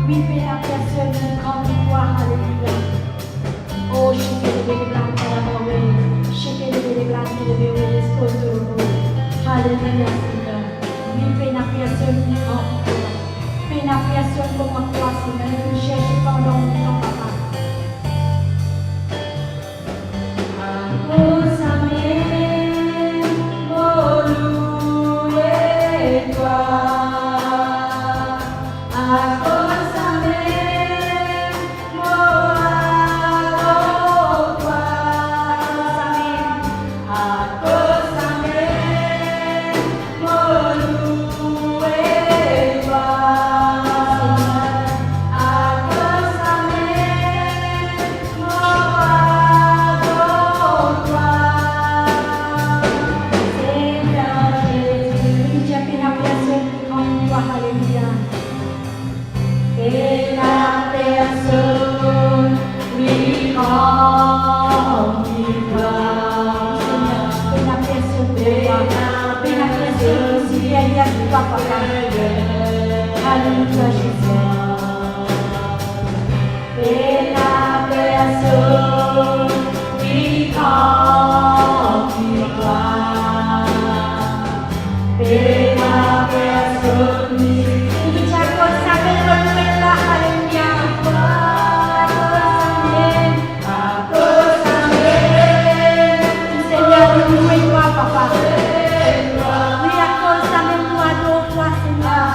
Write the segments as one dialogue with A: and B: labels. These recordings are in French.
A: Oui, Père, la personne de grande victoire, alléluia. Oh, je suis les blancs à la mort, je suis les blancs qui le verront, alléluia, Seigneur. Oui, Père, la personne de grande victoire. Père, la personne comme toi, Seigneur, que je cherche pendant mon temps, papa. Alléluia, Jésus. Et la personne qui prend victoire. Et la personne qui consacre le là, alléluia. À cause d'Amen. Seigneur, nous louons toi, papa. Oui, à cause d'Amen, nous adorons toi, Seigneur.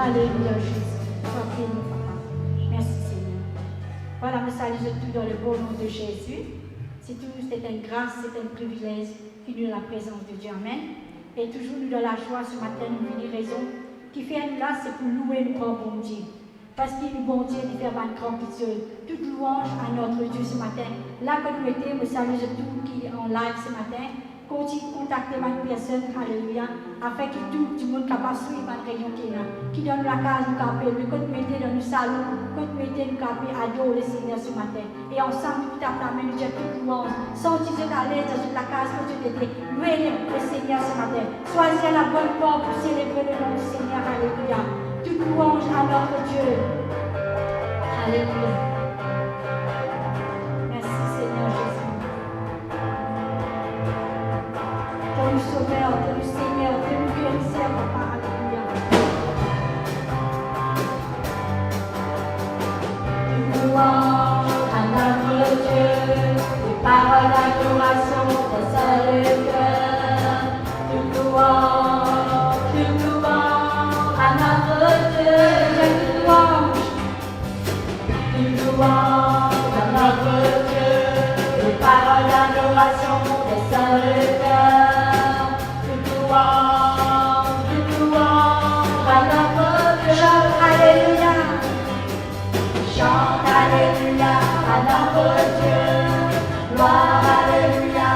A: Alléluia, Jésus. Sois béni, papa. Merci, Seigneur. Voilà, nous saluons tout dans le beau nom de Jésus. C'est une grâce, c'est un privilège qui nous la présence de Dieu. Amen. Et toujours nous dans la joie ce matin, nous avons une raison qui fait nous là, c'est pour louer le grand bon Dieu. Parce qu'il est bon Dieu de faire un grand pitié. Toute louange à notre Dieu ce matin. Là que nous étions, nous saluons tout qui est en live ce matin. Continue de contacter ma personne, alléluia, afin que tout le monde capable de suivre ma réunion qui donne la case, nous capable, que nous mettons dans le salon, que nous mettons nous capable adorer le Seigneur ce matin. Et ensemble, nous tapons la main, nous disons toute louange. Sentez-vous à l'aise dans la case que tu étais. Louez le Seigneur ce matin. Choisissez la bonne porte pour célébrer le nom du Seigneur, alléluia. Toute louange à notre Dieu. Alléluia. Merci Seigneur Jésus. Que nous sauveur, que nous Seigneur, que nous guérisseur, papa, alléluia. Toute louange à notre Dieu, des paroles d'adoration, de seul cœur. Toute louange à notre Dieu, toute louange à notre Dieu, des paroles d'adoration, de seul cœur. Alléluia, chante Alléluia à notre Dieu, gloire Alléluia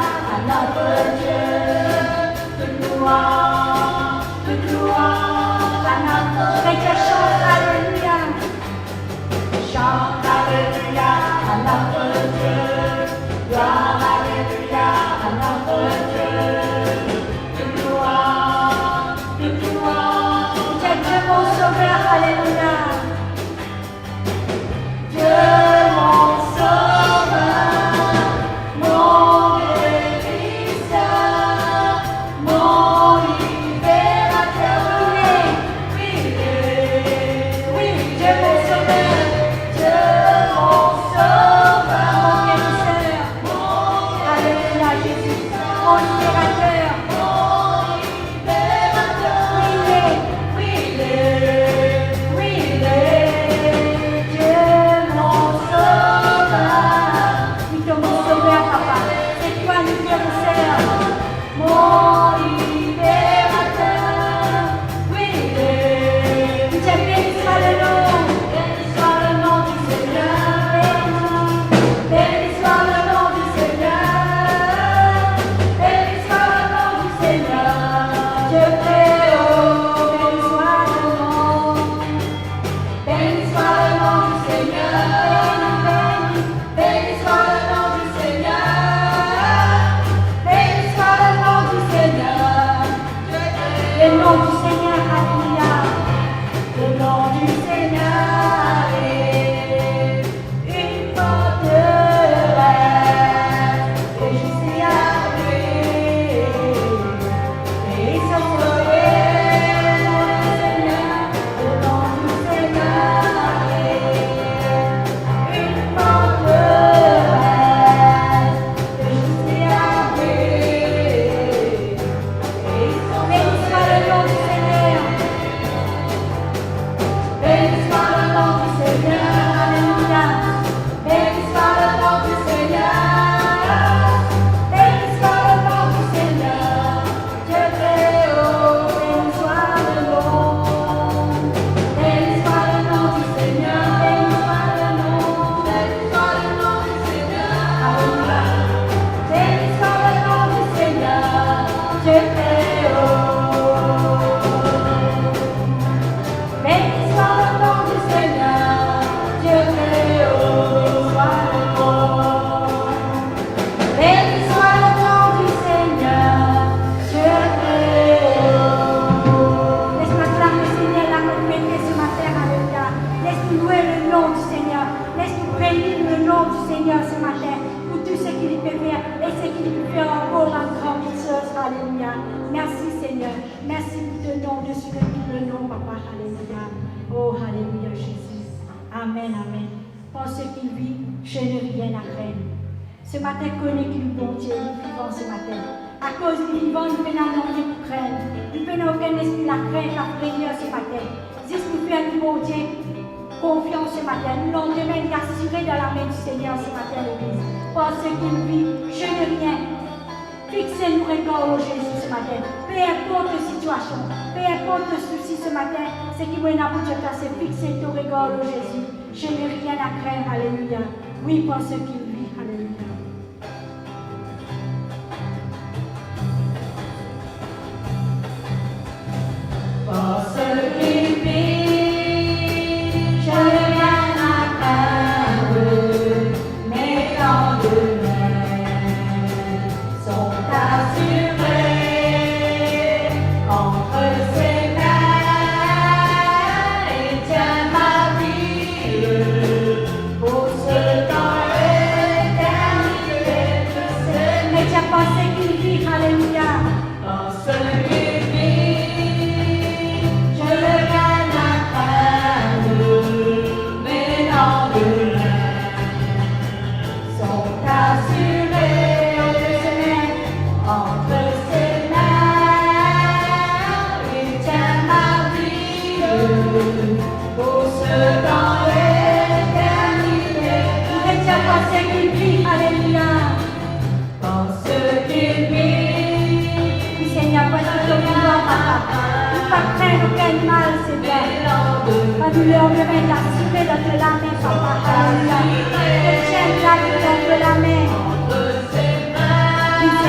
B: Entre ses mains,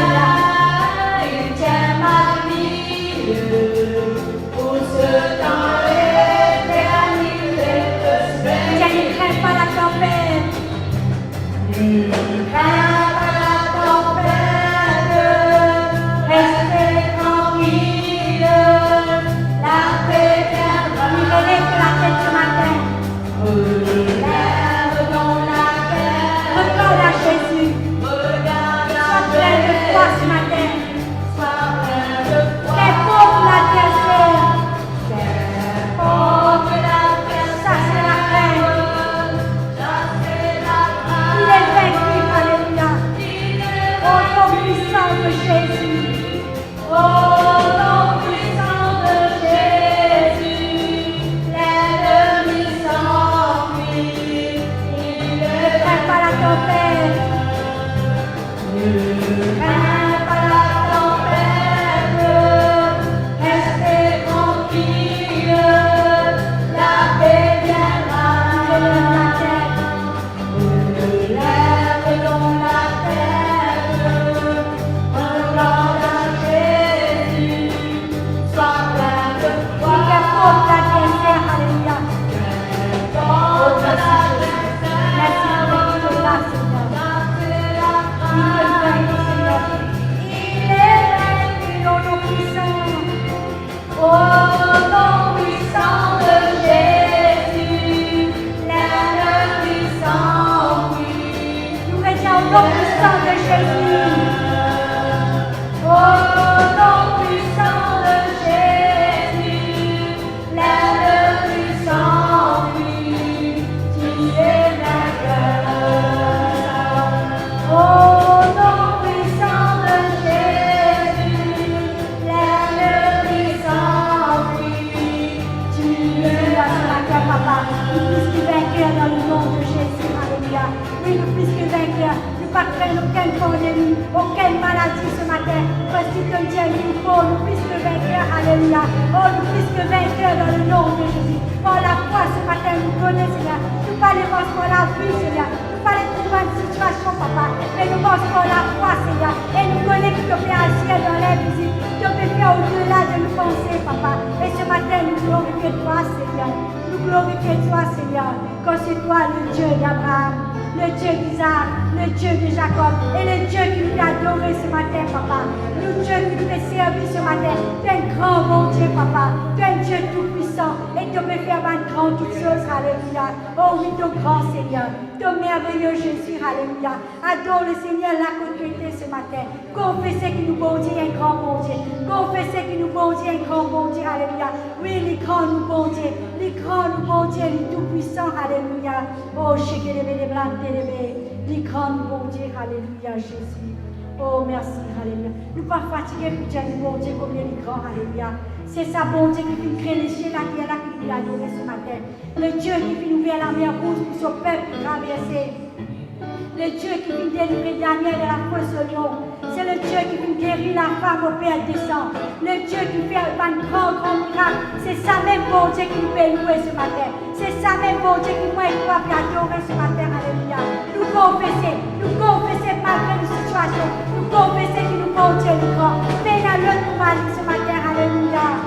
B: il tient ma vie.
A: Adore le Seigneur là que tu étais ce matin. Confessez que nous bon Dieu, un grand bon Dieu. Confessez que nous bon Dieu, un grand bon Dieu. Alléluia. Oui, les grands nous bon Dieu. Les grands nous bon Dieu, les tout-puissants. Alléluia. Oh, chéguélébé, les blancs, les grands nous bon Dieu. Alléluia, Jésus. Oh, merci. Alléluia. Nous ne pas fatigués pour dire nous bon Dieu comme les grands. Alléluia. C'est ça, bon Dieu, qui vient créer les cieux là, qui est là, qui vient adorer ce matin. Le Dieu qui vient ouvrir la mer rouge pour son peuple traverser. Le Dieu qui vient délivrer Daniel de la fosse au lion. C'est le Dieu qui vient guérir la femme au Père descend. Le Dieu qui fait un grand miracle. C'est ça même bon Dieu qui nous fait louer ce matin. C'est ça même bon Dieu qui nous fait adorer ce matin. Alléluia. Nous confesser malgré nos situations. Nous confesser que nous bon Dieu le grand. Mais il y a l'autre pour mal ce matin. Alléluia.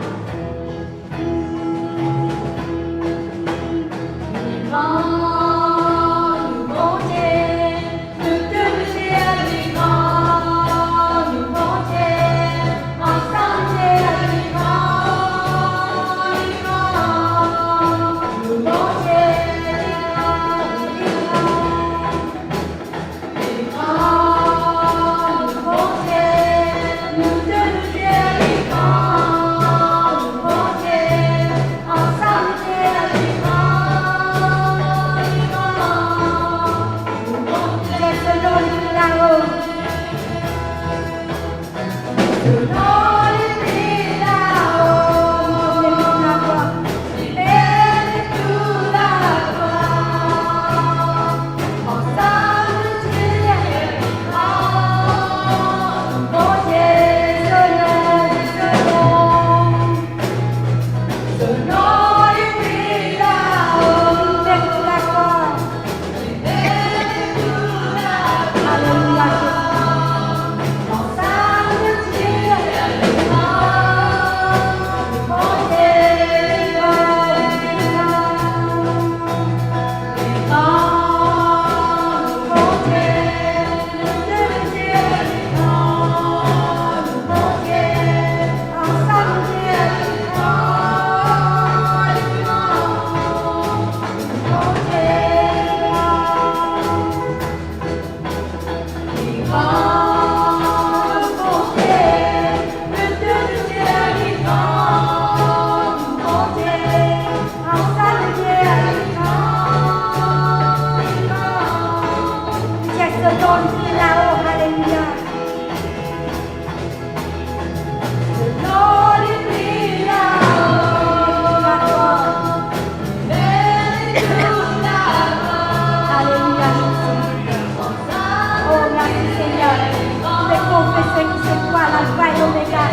A: toi l'alpha et l'oméga.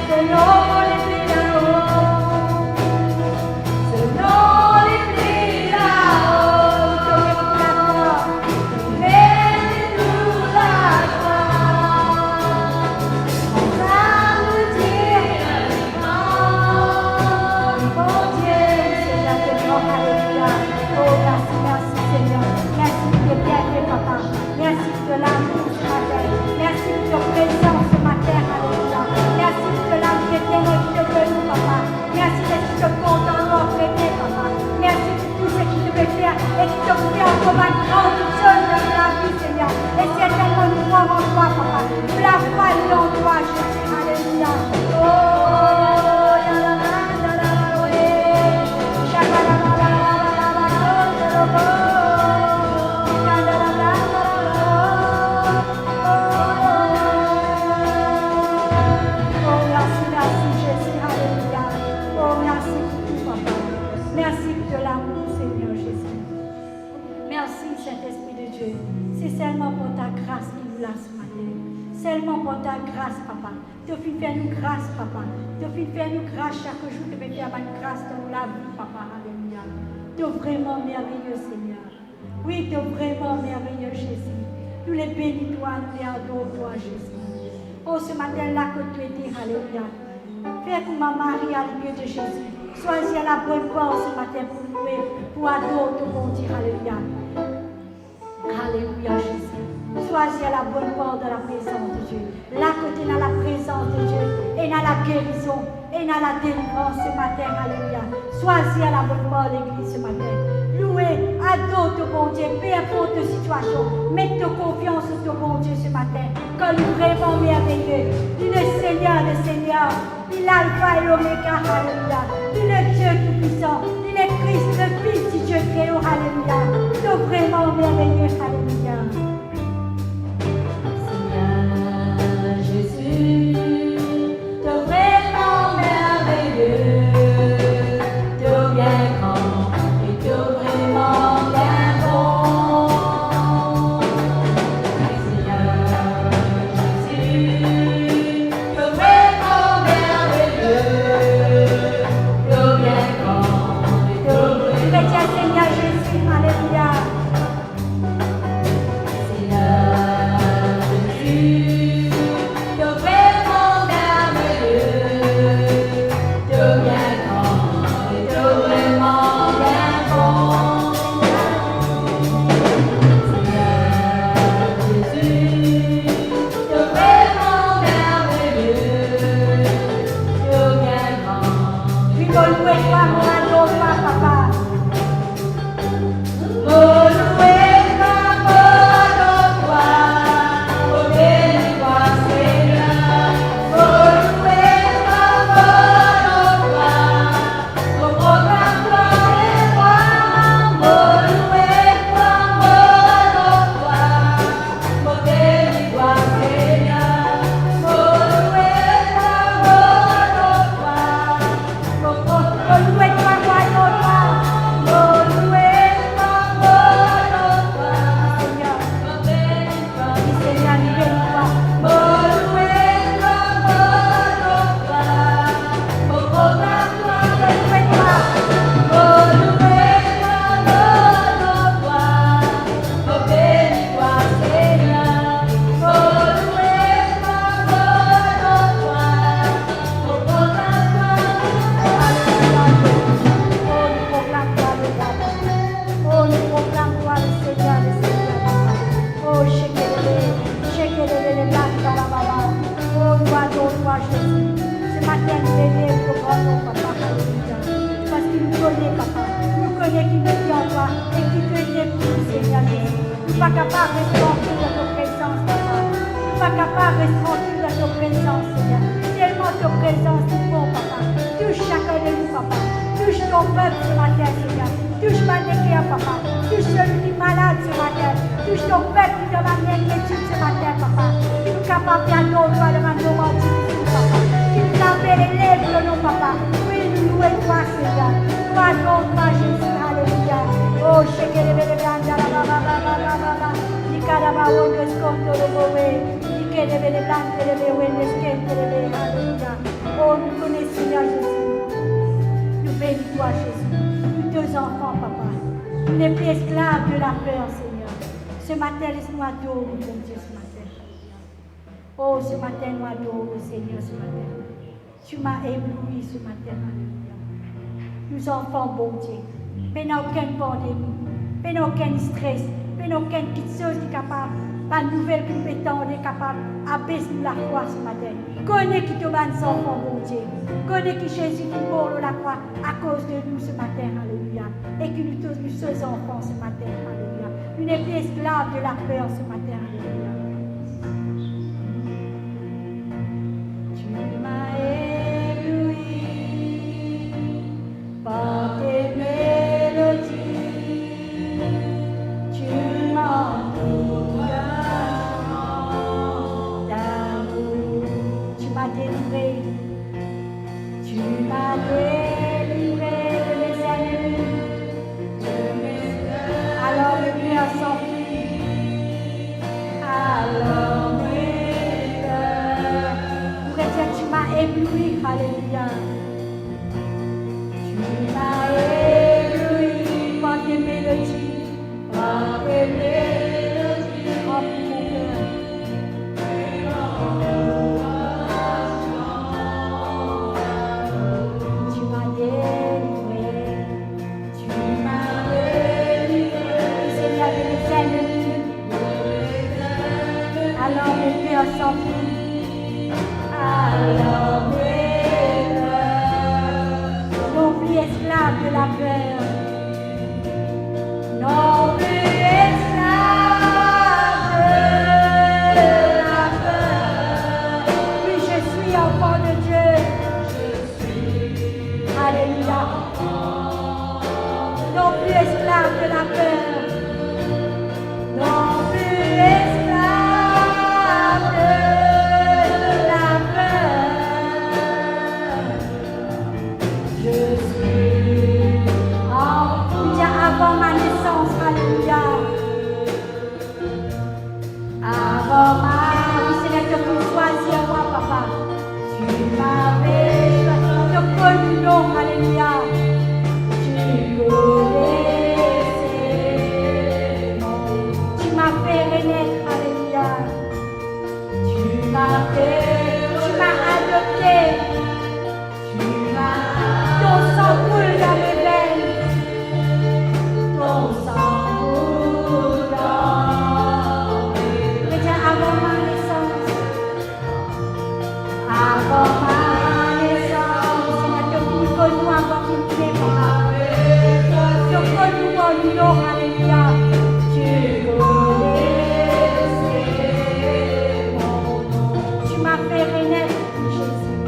A: Selon les prix là-haut. Selon les prix là-haut. Mets-nous la joie. On va nous dire mon Dieu, Seigneur, que grand, alléluia. Oh, merci, merci, Seigneur. Merci pour tes bienfaits, papa. Merci pour l'amour ce matin. Merci pour ta présence ce matin, alléluia. Merci pour l'amour qui est ténébreux de nous, papa. Merci de ce que tu comptes en nous après-midi, papa. Merci pour tout ce qui te fait faire et qui te fait encore ma grande chose dans la vie, Seigneur. Et c'est tellement nous croire en toi, papa. La foi est en toi, Jésus, alléluia. Oh, la la la la la la, la la la la la la. C'est seulement pour ta grâce qui nous l'a ce matin. Seulement pour ta grâce, papa. Tu fais nous grâce, papa. Tu fais nous grâce chaque jour. Tu fais faire une grâce dans la vie, papa. Alléluia. Tu es vraiment merveilleux, Seigneur. Oui, tu es vraiment merveilleux, Jésus. Nous les bénis, toi, nous les adorons, toi, Jésus. Oh, ce matin-là que tu étais, alléluia. Fais pour ma Marie à l'union de Jésus. Sois-y à la bonne voie ce matin pour louer, pour adorer ton bon Dieu, alléluia. Alléluia, Jésus. Sois-y à la bonne porte de la présence de Dieu. Là que tu es dans la présence de Dieu, et dans la guérison, et dans la délivrance ce matin, alléluia. Sois-y à la bonne porte de l'église ce matin. Louez, adore ton bon Dieu, peu importe ta situation. Mets ta confiance sur ton bon Dieu ce matin. Comme il est vraiment merveilleux. Il est Seigneur des Seigneurs. Il est Alpha et l'Oméga, alléluia. Il est Dieu tout-puissant. Il est Christ, le Fils du Dieu très haut, alléluia. Tu es vraiment merveilleux, alléluia. Seigneur Jésus, tu es vraiment merveilleux. Tu es bien grand et tu es vraiment bien bon. Seigneur Jésus, tu es vraiment merveilleux. Tu es bien grand et tu es vraiment Seigneur Jésus, alléluia. Oh, nous connaissons Seigneur Jésus. Nous bénissons toi, Jésus. Nous deux enfants, papa. Nous n'es plus esclaves de la peur, Seigneur. Ce matin, laisse-nous adorer, mon Dieu, ce matin. Oh, ce matin, nous adorons, Seigneur, ce matin. Tu m'as ébloui ce matin, alléluia. Nous enfants, bon Dieu. Mais n'a aucune pandémie, mais n'a aucun stress, mais n'a aucune petite chose qui est capable, pas de nouvelle que nous mettons, on est capable d'abaisser la croix ce matin. Connais qui te banne sans enfant, bon Dieu. Connais qui Jésus qui mort la croix à cause de nous ce matin, alléluia. Et que nous tous, nous sommes enfants ce matin, alléluia. Nous n'sommes plus esclaves de la peur ce matin, alléluia. Tu m'as ébloui par tes mélodies. Tu m'as délivré, tu m'as délivré de mes ennemis, alors le cœur s'enfuit, alors mes cœurs, pour dire tu m'as ébloui, alléluia, tu m'as ébloui par tes mélodies, par tes mélodies, remplis mon cœur. Alors mes cœurs s'enfuient, alors mes cœurs, non plus esclaves de la peur, non plus esclaves de la peur, oui je suis enfant de Dieu, alléluia, non plus esclaves de la peur, non plus esclaves. Avant ma naissance, alléluia. Avant ma Seigneur, tu as choisi moi, papa. Tu m'avais choisi, tu as connu non, alléluia. Tu connaissais mon, tu m'as fait renaître, alléluia. Tu m'as adopté. Tu m'as, ton sang coule dans mes veines. Ton sang coule dans mes veines. Avant ma naissance, Seigneur, tu connais nous avant qu'il t'ait pas. Tu connais nous en nom, alléluia. Tu connaissais mon nom. Tu m'as fait renaître, Jésus.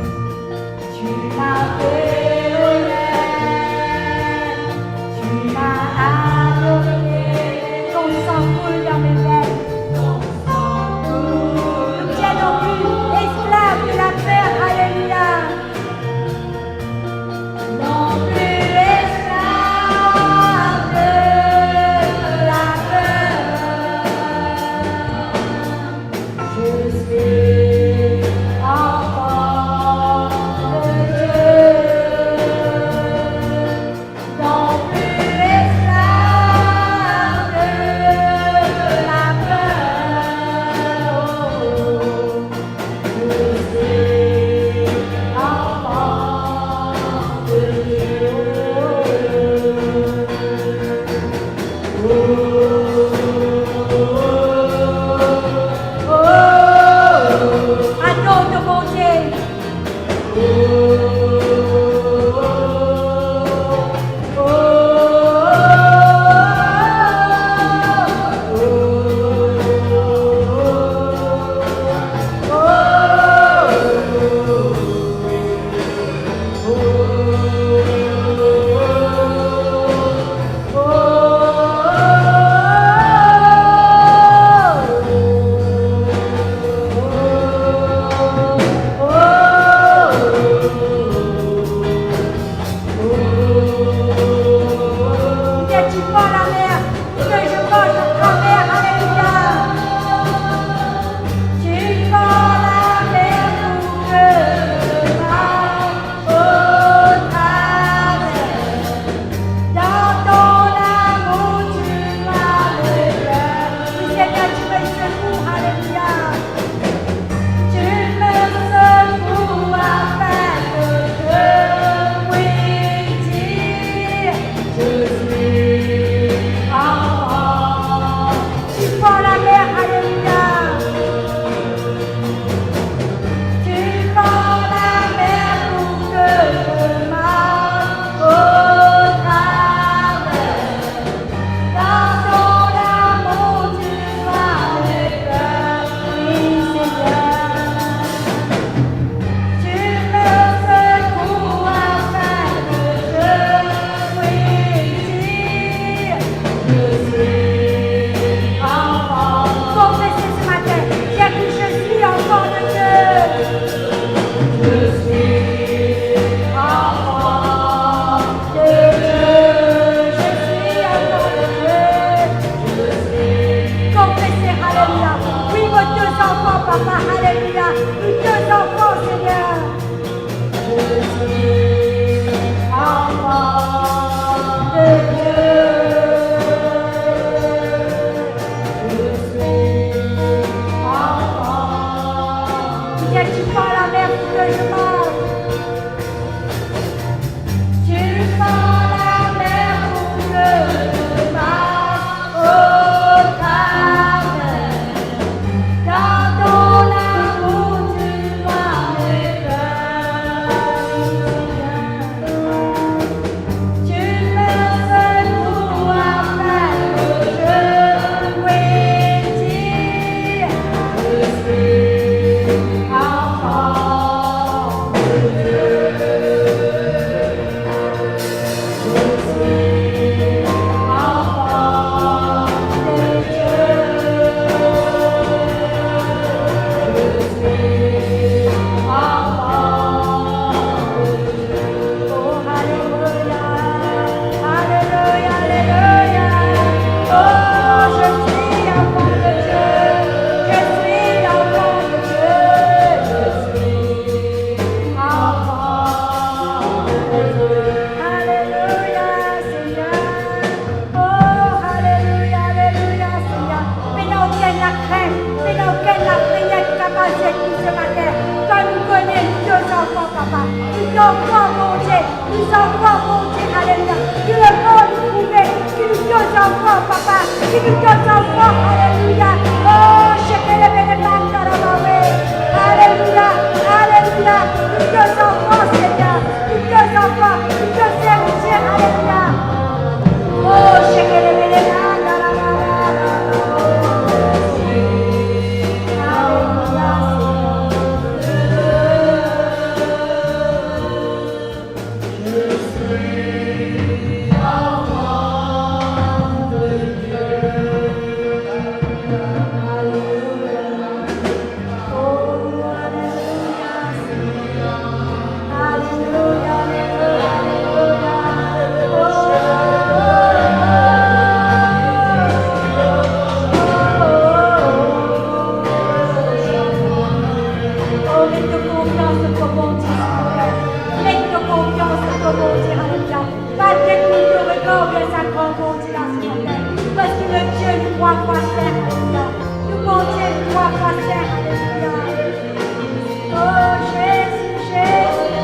A: enfants, papa. Alléluia. Tous tes enfants, Seigneur. Je suis enfant de Dieu. Je suis enfant. Viens, tu parles la mère pour que je parle. Tu parles la mère pour que je parle. Oh, travers. Dans ton amour, tu dois me faire. Tu me fais pour afin que je puisse dire je suis enfant de Dieu. Je suis enfant de Dieu. Oh, alléluia, alléluia, alléluia. Oh, je suis enfant de Dieu. Je suis enfant de Dieu. Je suis enfant de Dieu. Alléluia, Seigneur. Oh, alléluia, alléluia, Seigneur. Mais non, aucune la crème, mais non, aucune la prière capable de ce matin. Quand nous connaissons deux enfants, papa. Nous enfants, mon Dieu. Nous enfants, mon Dieu, alléluia. Que le monde nous trouve. Que nous deux enfants, papa. Que nous deux enfants, alléluia. Oh, je te lève les mains dans la main. Alléluia, alléluia. Nous deux enfants, Seigneur. Nous deux enfants. Nous deux serviteurs, alléluia. Oh, je te lève les mains dans la main. Parce que le Dieu nous croit quoi faire, alléluia. Nous bon Dieu nous croit quoi faire, alléluia. Oh Jésus, Jésus.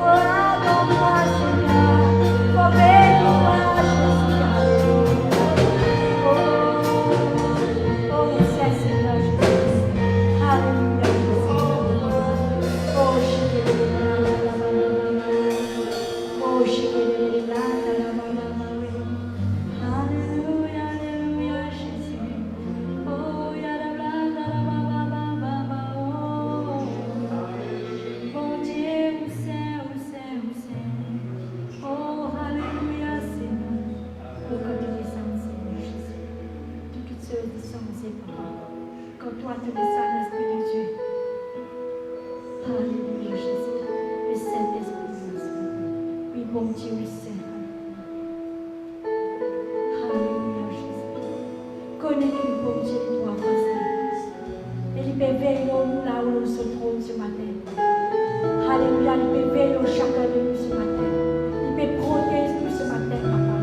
A: Oh, adore-moi Seigneur. Oh, bénis-moi Jésus, alléluia. Oh, mon Seigneur Jésus. Alléluia, Jésus. Oh, Jésus. Oh, alléluia, alléluia, Jésus. Oh, oh Dieu, où c'est. Oh, alléluia, Seigneur. Oh, quand tu descends, Seigneur Jésus. Tout que tu descends, Seigneur. Quand toi, tu descends, l'Esprit de Dieu. Alléluia, Jésus. Le Saint-Esprit, oui, bon Dieu, le Saint. Alléluia, Jésus. Connais que le bon Dieu doit passer. Et il peut veiller nous là où nous se trouvons ce matin. Alléluia, il peut veiller chacun de nous ce matin. Il peut protéger nous ce matin, papa.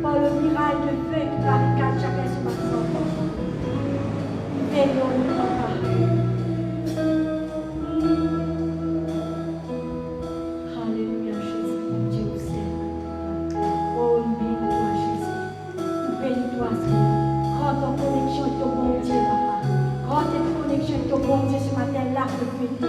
A: Par le miracle de feu qui barricade chacun ce matin. Veillons nous, papa. Alléluia, Jésus, mon Dieu, au ciel. Oh, bénis-toi, Jésus. Bénis-toi, Seigneur. Rends ton connexion avec ton bon Dieu, papa. Rends ta connexion avec ton bon Dieu ce matin, là, le petit.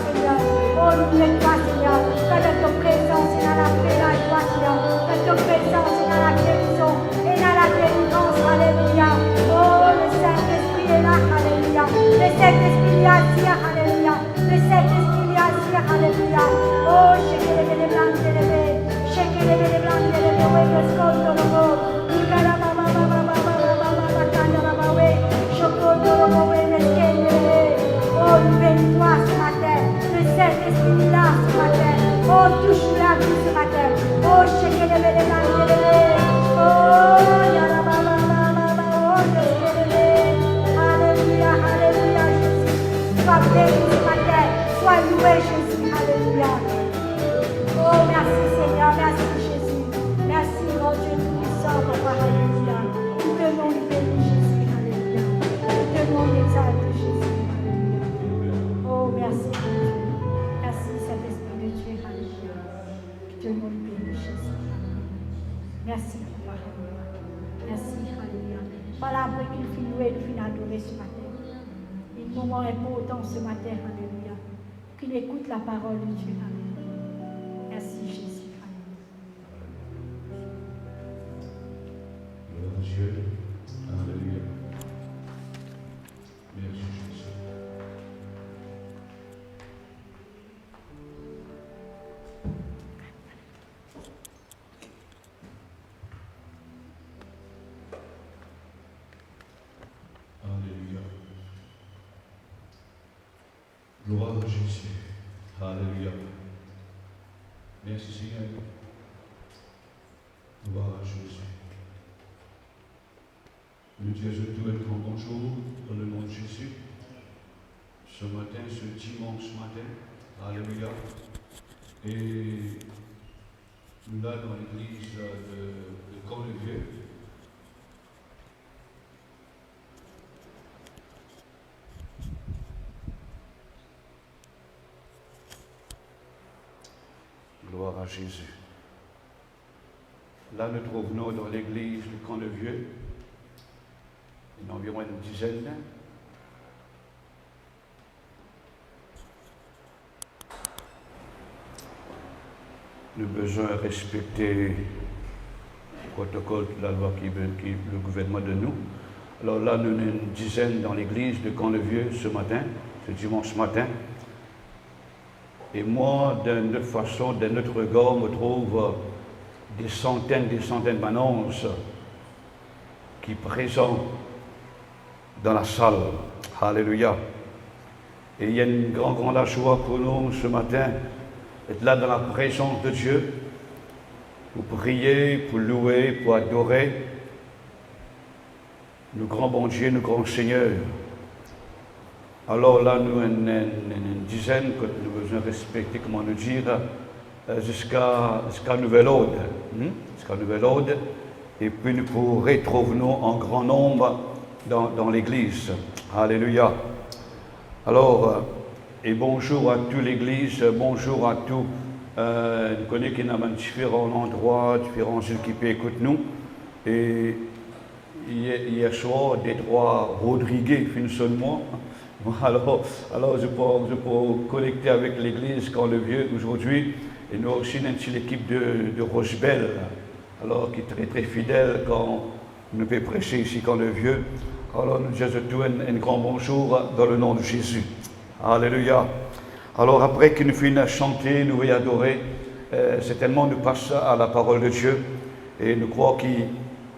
A: Seigneur. Oh, nous voulons toi, Seigneur. Dans notre présence et dans la paix, la joie, Seigneur. Notre présence et dans la guérison et dans la délivrance. Alléluia. Oh, le Saint-Esprit est là. Alléluia. Le Saint-Esprit est assis. Alléluia. Le Saint-Esprit est assis. Alléluia. Oh, les blancs, les bébés. Les blancs, les bébés. Oui, le scout, le robot. Oh, nous bénis-toi ce matin. Le Saint-Esprit est là ce matin. Oh, touche la vie ce matin. Oh, chérie, les bébés. Oh, alléluia, alléluia, Jésus. Sois béni ce matin. Sois loué, Jésus. Alléluia. Oh, merci Seigneur. Merci Jésus. Merci, mon Dieu tout-puissant, papa. Alléluia. Nous tenons le béni, Jésus. Alléluia. Nous tenons l'exalte, Jésus. Oh, merci, mon Dieu. Merci, Saint-Esprit de Dieu. Alléluia. Nous tenons le béni, Jésus. Merci, papa. Merci, alléluia. Voilà, après qu'il finit louer, il finit adorer ce matin. Un moment important ce matin, alléluia. Qu'il écoute la parole de Dieu, alléluia. Merci, Jésus.
B: Gloire à Dieu. Alléluia. Merci Jésus. Alléluia. Gloire à Jésus. Alléluia. Merci Seigneur. Gloire à Jésus. Nous disons tout un grand bonjour dans le nom de Jésus. Ce matin, ce dimanche matin, alléluia. Et nous là dans l'église de Camp-le-Vieux. Gloire à Jésus. Là, nous trouvons dans l'église de Camp-le-Vieux, il y a environ une dizaine. Nous avons besoin de respecter le protocole de la loi qui le gouvernement de nous. Alors là, nous avons une dizaine dans l'église de Camp-le-Vieux ce matin, ce dimanche matin. Et moi, d'une autre façon, d'un autre regard, me trouve des centaines d'annonces qui présentent dans la salle. Alléluia. Et il y a une grande joie pour nous ce matin d'être là dans la présence de Dieu pour prier, pour louer, pour adorer nous grand bon Dieu, nous grand Seigneur. Alors là, nous avons une dizaine que nous devons respecter, comment nous dire, jusqu'à nouvel ordre. Jusqu'à nouvel ordre. Et puis nous pourrons retrouver nous en grand nombre dans l'église. Alléluia. Alors, et bonjour à toute l'église, bonjour à tous. Nous connaissons qu'il y a différents endroits, différents gens qui peuvent écouter nous. Et hier soir, des trois Rodriguez, une seule mois. Alors je peux connecter avec l'église Camp-le-Vieux aujourd'hui. Et nous aussi, l'équipe de Rochebelle, alors qui est très très fidèle quand nous pouvons prêcher ici Camp-le-Vieux. Alors nous disons tout un grand bonjour dans le nom de Jésus. Alléluia. Alors après que nous finissons de chanter, nous allons adorer, certainement nous passons à la parole de Dieu. Et nous croyons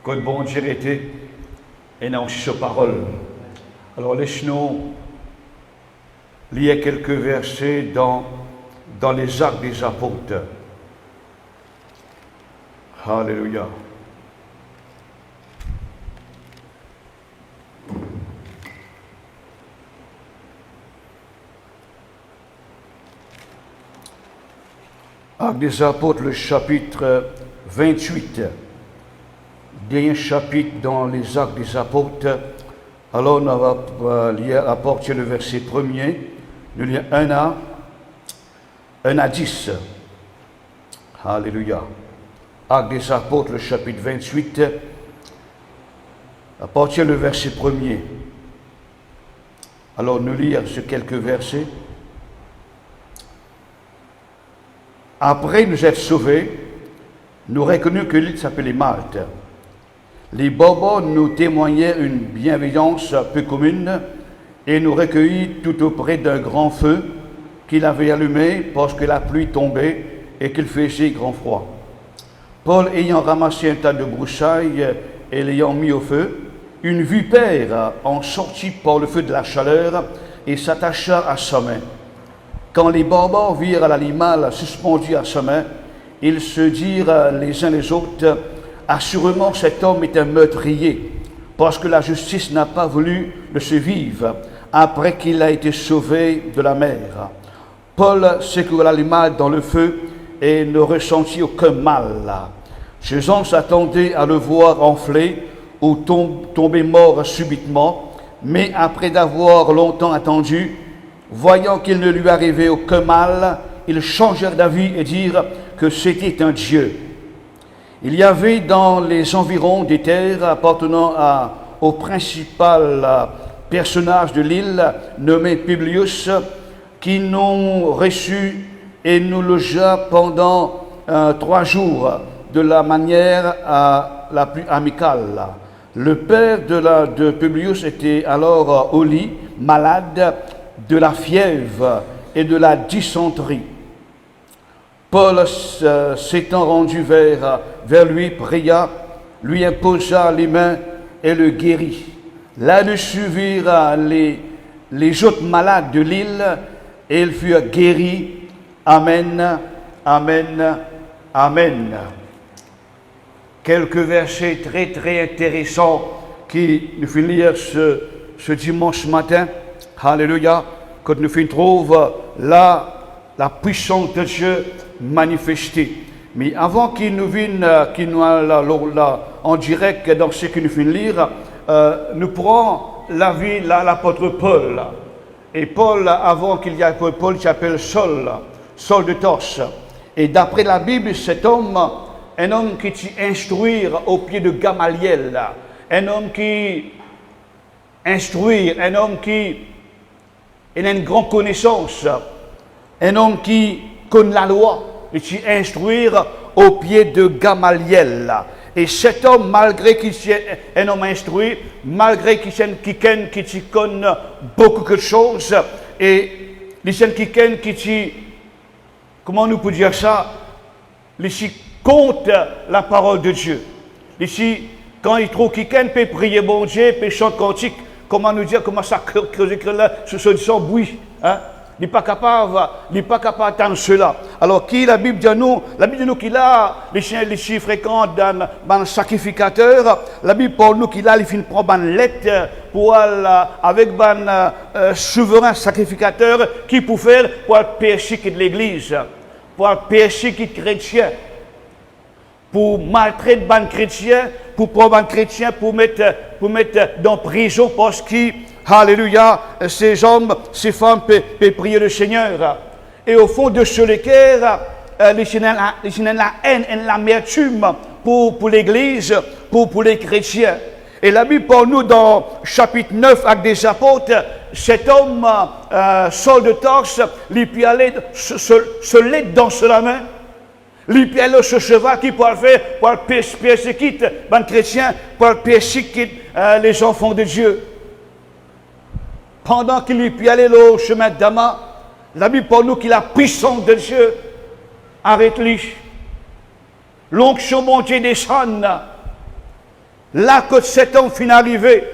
B: que le bon Dieu était et nous aussi sa parole. Alors laisse-nous lire quelques versets dans les Actes des Apôtres. Alléluia. Actes des Apôtres, le chapitre 28. Dernier chapitre dans les Actes des Apôtres. Alors, on va lire à partir du verset 1er. Nous lisons 1 à 10. Alléluia. Actes des Apôtres, le chapitre 28. À partir du verset 1er. Alors, nous lisons ces quelques versets. Après nous être sauvés, nous reconnûmes que l'île s'appelait Malte. Les Bobos nous témoignaient une bienveillance peu commune et nous recueillit tout auprès d'un grand feu qu'il avait allumé parce que la pluie tombait et qu'il faisait grand froid. Paul ayant ramassé un tas de broussailles et l'ayant mis au feu, une vipère en sortit par le feu de la chaleur et s'attacha à sa main. Quand les barbares virent l'animal suspendu à sa main, ils se dirent les uns les autres, « Assurément cet homme est un meurtrier, parce que la justice n'a pas voulu le survivre après qu'il a été sauvé de la mer. » Paul secoua l'animal dans le feu et ne ressentit aucun mal. Ses gens s'attendaient à le voir enfler ou tomber mort subitement, mais après d'avoir longtemps attendu, voyant qu'il ne lui arrivait aucun mal, ils changèrent d'avis et dirent que c'était un dieu. Il y avait dans les environs des terres appartenant au principal personnage de l'île, nommé Publius, qui nous reçut et nous logea pendant 3 jours de la manière la plus amicale. Le père de Publius était alors au lit, malade de la fièvre et de la dysenterie. Paul, s'étant rendu vers lui, pria, lui imposa les mains et le guérit. Là-dessus virent les autres malades de l'île et ils furent guéris. Amen, amen, amen. Quelques versets très très intéressants qui nous font lire ce dimanche matin. Alléluia. Quand nous trouvons là la puissance de Dieu manifestée. Mais avant qu'il nous vienne, qu'il nous en direct dans ce que nous finissons de lire, nous prenons la vie de l'apôtre Paul. Et Paul, avant qu'il y ait Paul, s'appelle Saul de Tarse. Et d'après la Bible, cet homme, un homme qui s'est instruit au pied de Gamaliel, un homme qui instruit, un homme qui a une grande connaissance, un homme qui connaît la loi, et s'est instruit au pied de Gamaliel. Et cet homme, malgré qu'il soit un homme instruit, malgré qu'il soit quelqu'un qui connaît beaucoup de choses, et il est quelqu'un qui, comment nous pouvons dire ça, il compte la parole de Dieu. Ici, quand il trouve quelqu'un peut prier bon Dieu, peut chanter cantique, comment nous dire, comment ça creuser là, ce bruit, hein? Il n'est pas capable d'entendre cela. Alors, qui la Bible dit nous? La Bible dit nous qu'il a les chiens fréquents dans le sacrificateur. La Bible parle nous qu'il a les fins prendre une lettre pour avec un souverain sacrificateur qui peut faire pour le péché de l'Église, pour le péché de chrétien, pour maltraiter les chrétiens, pour prendre un chrétien, pour mettre dans prison parce qu'il alléluia, ces hommes, ces femmes peuvent prier le Seigneur. Et au fond de ce cœur, les la haine et l'amertume pour l'Église, pour les chrétiens. Et la Bible parle nous dans chapitre 9 avec des apôtres, cet homme, Saul de Tarse, il peut aller se l'être dans la main. Il peut aller ce cheval qui peut faire pour le persécuter les chrétiens, pour le persécuter les enfants de Dieu. Pendant qu'il lui peut aller au chemin de Damas, la Bible parle nous qu'il a la puissance de Dieu. Arrête-lui. L'onction mon Dieu descend. Là que cet homme finit arrivé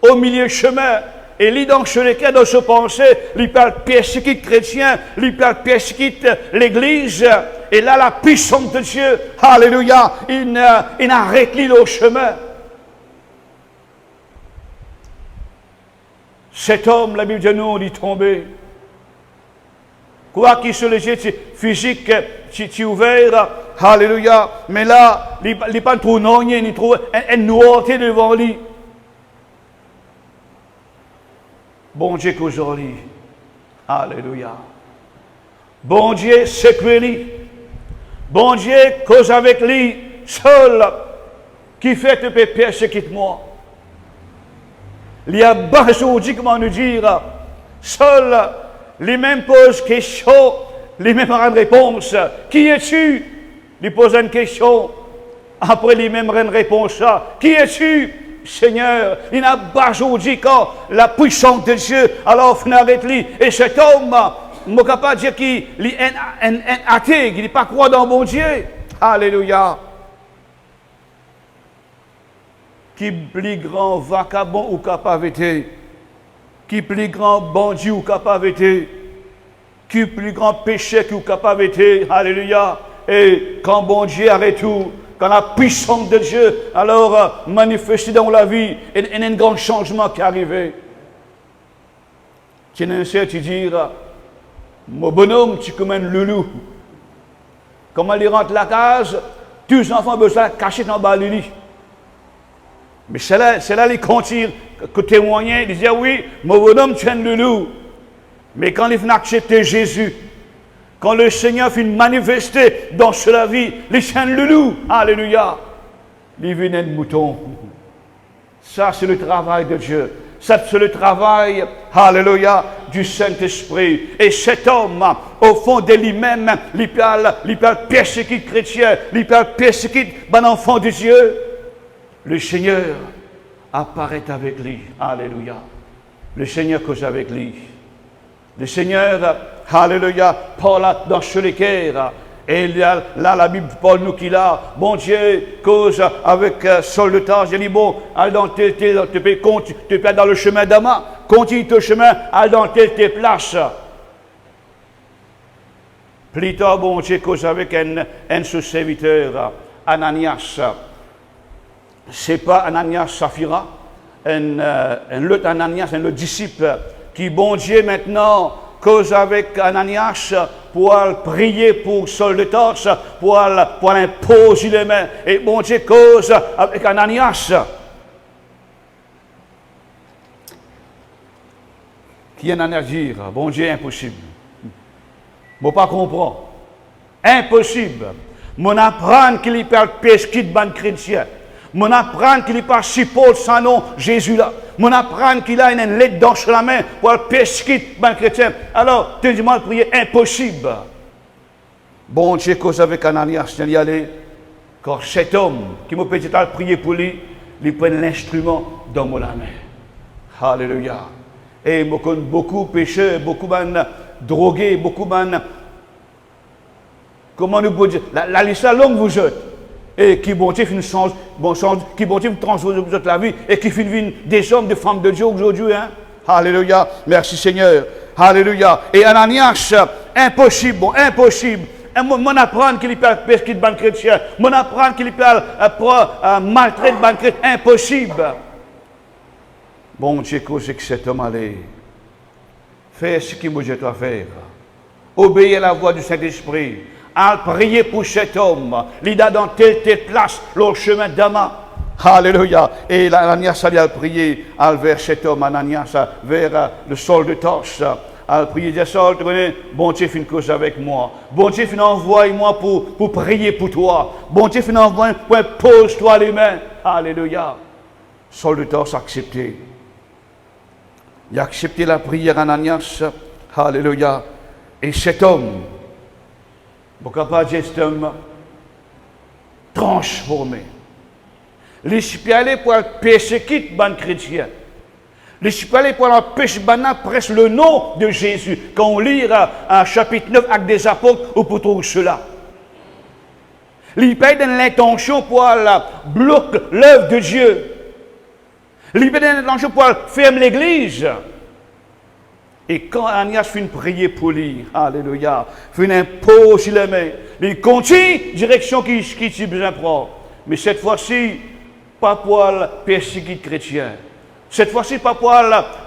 B: au milieu du chemin, et lui dans ce lequel dans ce pensée, il peut persécuter les chrétiens, il peut persécuter l'Église, et là la puissance de Dieu, alléluia, il arrête lui au chemin. Cet homme, la Bible dit nous, il est tombé. Quoi qu'il se le jette physique, tu ouvert, alléluia, mais là, il n'est pas trop non, il trouve une noirté devant lui. Bon Dieu qu'aujourd'hui, alléluia. Bon Dieu, secouez lui. Bon Dieu, cause avec lui, seul, qui fait te persécuter moi. Il y a besoin, comment nous dire, seul, les mêmes pose questions lui-même a une réponse. Qui es-tu? Il pose une question. Après, lui-même a une réponse. Qui es-tu? Seigneur, il n'a pas dit quand la puissance de Dieu, alors il arrête lui. Et cet homme, je ne peux pas dire qu'il est un athée, qu'il n'est pas croit dans mon Dieu. Alléluia. Qui plus grand vagabond ou capable été? Qui plus grand bandit ou capable été? Qui plus grand péché ou capable été? Alléluia. Et quand bon Dieu arrête tout, quand la puissance de Dieu, alors manifestée dans la vie, il y a un grand changement qui est arrivé. Tu ne sais, tu dire, mon bonhomme, tu es comme un loulou. Comment il rentre la case, tous les enfants ont besoin de cacher dans le lit. Mais c'est là les continue que témoigner, ils disaient oui, mon bonhomme, tu es un loulou. Mais quand ils viennent accepter Jésus, quand le Seigneur vient manifester dans sa vie, les chiens loulou, alléluia, ils viennent un mouton. Ça, c'est le travail de Dieu. Ça, c'est le travail, alléluia, du Saint-Esprit. Et cet homme, au fond de lui-même, il peut persécuter les chrétiens, il peut persécuter les enfants de Dieu. Le Seigneur apparaît avec lui, alléluia. Le Seigneur cause avec lui. Le Seigneur, alléluia, parle dans ce cœur. Et là, la Bible parle nous qu'il a. Bon Dieu cause avec Saul de Tarse. Il dit, bon, allez dans tel pays, tu peux dans le chemin d'Ama. Continue ton chemin, allez dans telle place. Plus tard, bon Dieu cause avec un sous-serviteur, Ananias. C'est pas Ananias Saphira, un autre Ananias, un autre disciple, qui, bon Dieu, maintenant, cause avec Ananias pour prier pour Saul de Tarse, pour imposer les mains. Et bon Dieu cause avec Ananias. Qui en a à dire, bon Dieu, impossible. Je ne pas comprendre. Impossible. Mon apprendre qu'il y a pesquis de ban chrétien. Mon apprendre qu'il n'y a pas si Paul sans nom Jésus là. Mon apprendre qu'il a une lettre dans la main pour le pesquer ban chrétien. Alors, tu dis moi prier impossible. Bon Dieu cause avec Ananias, il y aller. Car cet homme qui m'a peut-être prier pour lui, il prend l'instrument dans mon main. Alléluia. Et je connais beaucoup de pécheurs, beaucoup de drogués, beaucoup de... Comment nous pouvons dire? La liste est longue, vous êtes. Et qui bon Dieu change, qui bon Dieu transforme la vie et qui finit des hommes, des femmes de Dieu aujourd'hui. Hein? Alléluia. Merci Seigneur. Alléluia. Et Ananias, impossible, bon, impossible. Mon apprendre qu'il peut pesquer de ban chrétien. Mon apprendre qu'il peut maltraiter de ban chrétien. Impossible. Bon Dieu, c'est que cet homme allait faire ce qu'il doit faire. Obéir à la voix du Saint-Esprit. À prier pour cet homme. Il a dans telle place, le chemin d'Ama. Alléluia. Et Ananias allait à prier vers cet homme, Ananias, vers le Saul de Tarse. À prier, dire Saul, tu connais, bon Dieu fait une cause avec moi. Bon Dieu fait envoie-moi pour prier pour toi. Bon Dieu fait envoie pour pose-toi les mains. Alléluia. Saul de Tarse a accepté. Il a accepté la prière Ananias. Alléluia. Et cet homme, pourquoi pas dire cet homme transformé. Les aller pour persécuter les chrétiens. Les aller pour empêcher presque le nom de Jésus. Quand on lit un chapitre 9 avec des apôtres, ou pour tout cela. Il paye dans l'intention pour bloquer l'œuvre de Dieu. Il paye dans l'intention pour fermer l'église. Et quand Ananias finit prier pour lui, alléluia, finit imposer les mains, il continue direction qui a besoin de prendre. Mais cette fois-ci, pas pour persécuter les chrétiens. Cette fois-ci, pas pour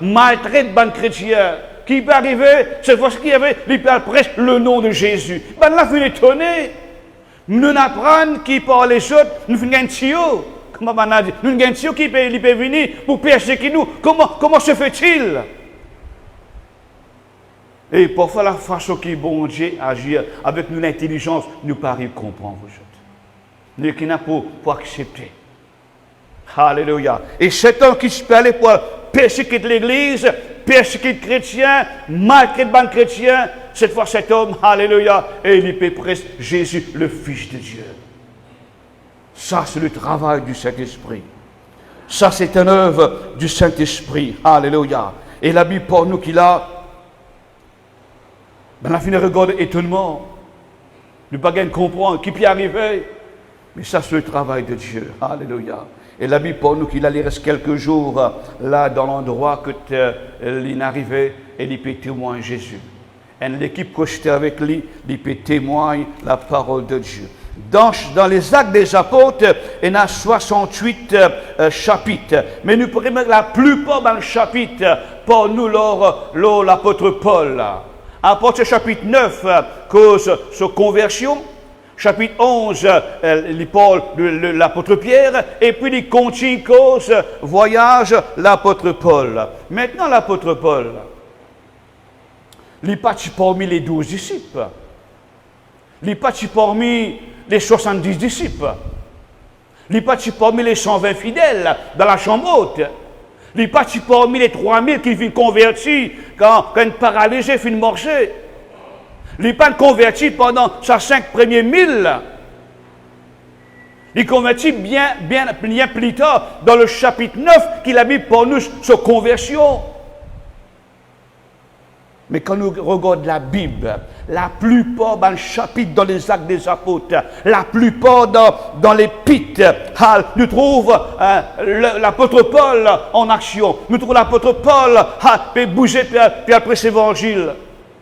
B: maltraiter les chrétiens. Qui peut arriver, cette fois-ci, il peut presque le nom de Jésus. Ben là, il est étonné. Nous apprenons qui parle les autres, nous faisons un tuyau. Comment on a dit? Nous avons un tuyau qui peut venir pour persécuter nous. Comment se fait-il? Et parfois, la façon que bon Dieu agit avec une intelligence, nous paraît comprendre. Nous qui n'a pour accepter. Alléluia. Et cet homme qui se peut aller pour persécuter l'Église, persécuter les chrétiens, maltraiter les chrétiens, cette fois cet homme, alléluia, et il y presse Jésus, le Fils de Dieu. Ça, c'est le travail du Saint-Esprit. Ça, c'est une œuvre du Saint-Esprit. Alléluia. Et la Bible pour nous qu'il a, dans la fin de regard étonnement, nous ne pouvons pas comprendre qui peut y arriver. Mais ça, c'est le travail de Dieu. Alléluia. Et la Bible pour nous qu'il a, il reste quelques jours là dans l'endroit que il est arrivé et il peut témoigner Jésus. Et l'équipe que j'étais avec lui, il peut témoigner la parole de Dieu. Dans les Actes des Apôtres, il y a 68 chapitres. Mais nous pourrions mettre la plupart dans le chapitre pour nous, l'apôtre Paul. Apôtre chapitre 9, cause sa conversion. Chapitre 11, il parle de l'apôtre Pierre. Et puis il continue cause voyage, l'apôtre Paul. Maintenant, l'apôtre Paul, il n'est pas parmi les 12 disciples. Il n'est pas parmi les 70 disciples. Il n'est pas parmi les 120 fidèles dans la chambre haute. Il n'est pas parmi les 3000 qui viennent convertis quand un paralysé finit de marcher. Il n'est pas converti pendant ses 5 premiers milles. Il est converti bien plus tard dans le chapitre 9 qu'il a mis pour nous sa conversion. Mais quand nous regardons la Bible, la plupart dans le chapitre dans les Actes des Apôtres, la plupart dans l'Épître, nous trouvons l'apôtre Paul en action. Nous trouvons l'apôtre Paul peut bouger puis après cet évangile.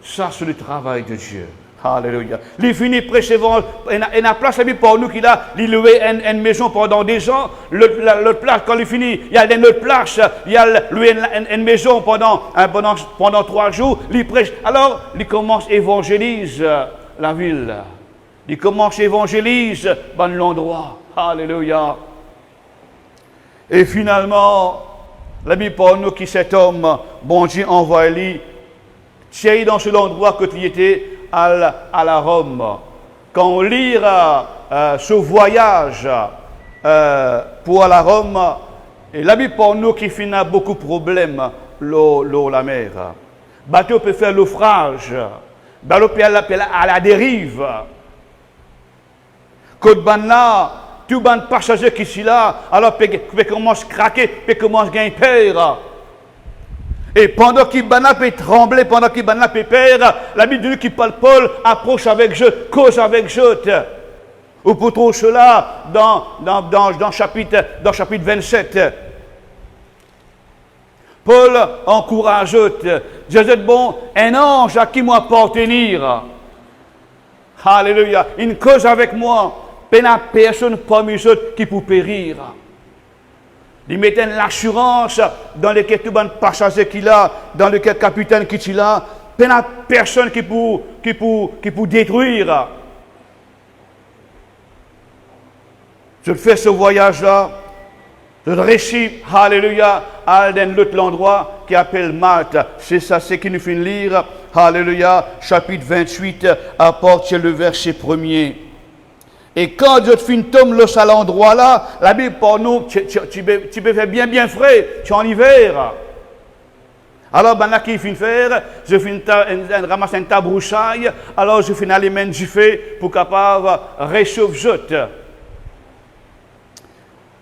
B: Ça, c'est le travail de Dieu. Alléluia. Il finit prêcher l'évangile. Il y a une place pour nous qu'il a loué une maison pendant des ans. L'autre place, quand il finit, il y a une autre place. Il a loué une maison pendant 3 jours. Il prêche. Alors, il commence à évangéliser la ville. Il commence à évangéliser dans l'endroit. Alléluia. Et finalement, la Bible pour nous qui cet homme, bon Dieu envoie lui, c'est dans cet endroit que tu étais à la Rome. Quand on lit ce voyage pour la Rome, et la Bible pour nous qui finit beaucoup de problèmes, l'eau, la mer. Bateau peut faire naufrage, bateau peut aller à la dérive. Côte là, tout le passager qui sont là, alors peut commencer à craquer, peut commencer à gagner peur. Et pendant qu'il peut trembler, pendant qu'il peut perdre, la Bible de Dieu qui parle Paul approche avec je, cause avec je. Ou pour tout cela, dans chapitre 27. Paul encourage, Dieu bon, un ange à qui moi appartenir. Alléluia. Une cause avec moi, personne parmi eux qui peut périr. Il mettait l'assurance dans lequel tout le passager qu'il a, dans lequel capitaine qu'il a, il n'y a personne qui peut détruire. Je fais ce voyage-là, je réussis, alléluia, à l'autre endroit qui appelle Malte. C'est ça, c'est qui nous fait lire, alléluia, chapitre 28, à partir du verset 1er. Et quand Dieu finit tombe à l'endroit là, la Bible pour nous, tu peux faire bien frais, tu es en hiver. Alors, ben là, qu'il finit faire, je finis ramasser un tabroussaille, alors je finis aller mettre du feu pour capable réchauffer.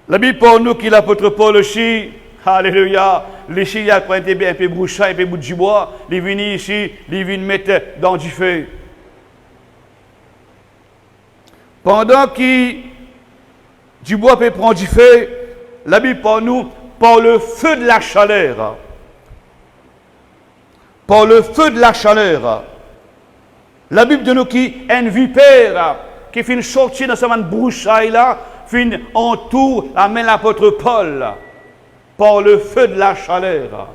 B: La Bible pour nous, qui l'apôtre Paul aussi, alléluia, ici, il a pris un peu de broussaille, un peu de bout de bois, il est venu ici, il vient mettre dans du feu. Pendant que du bois peut prendre du feu, la Bible pour nous, par le feu de la chaleur. Par le feu de la chaleur. La Bible de nous qui est une vipère qui finit sortir dans cette broussaille là, finit entoure la main de l'apôtre Paul. Par le feu de la chaleur.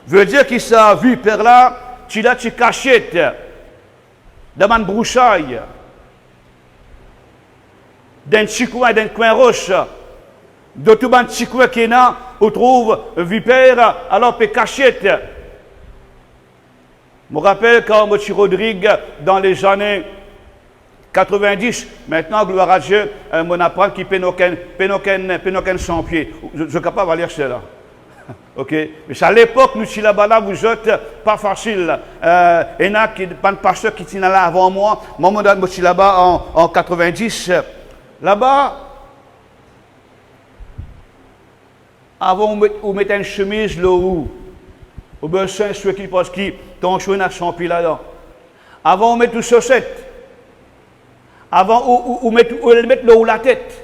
B: Veut dire que sa vipère là, tu l'as cachette dans une broussaille. D'un petit coin, d'un coin roche, de tout un petit coin qui est là, on trouve vipère, alors peut cachette. Je me rappelle quand M. Rodrigue, dans les années 90, maintenant, gloire à Dieu, mon apprend qui pénoquenne 100 pieds. Je suis capable de lire cela. Ok? Mais à l'époque, nous, si là-bas, là, vous êtes pas facile. Il y en a qui, pas de pasteurs qui sont là avant moi. Moi, je suis là-bas en 90. Là-bas, avant, on mettait une chemise là où? Au besoin, ceux qui pensent qu'ils t'ont joué à 100 pieds là-dedans. Avant, on met tout chaussettes. Avant, on met là où la tête.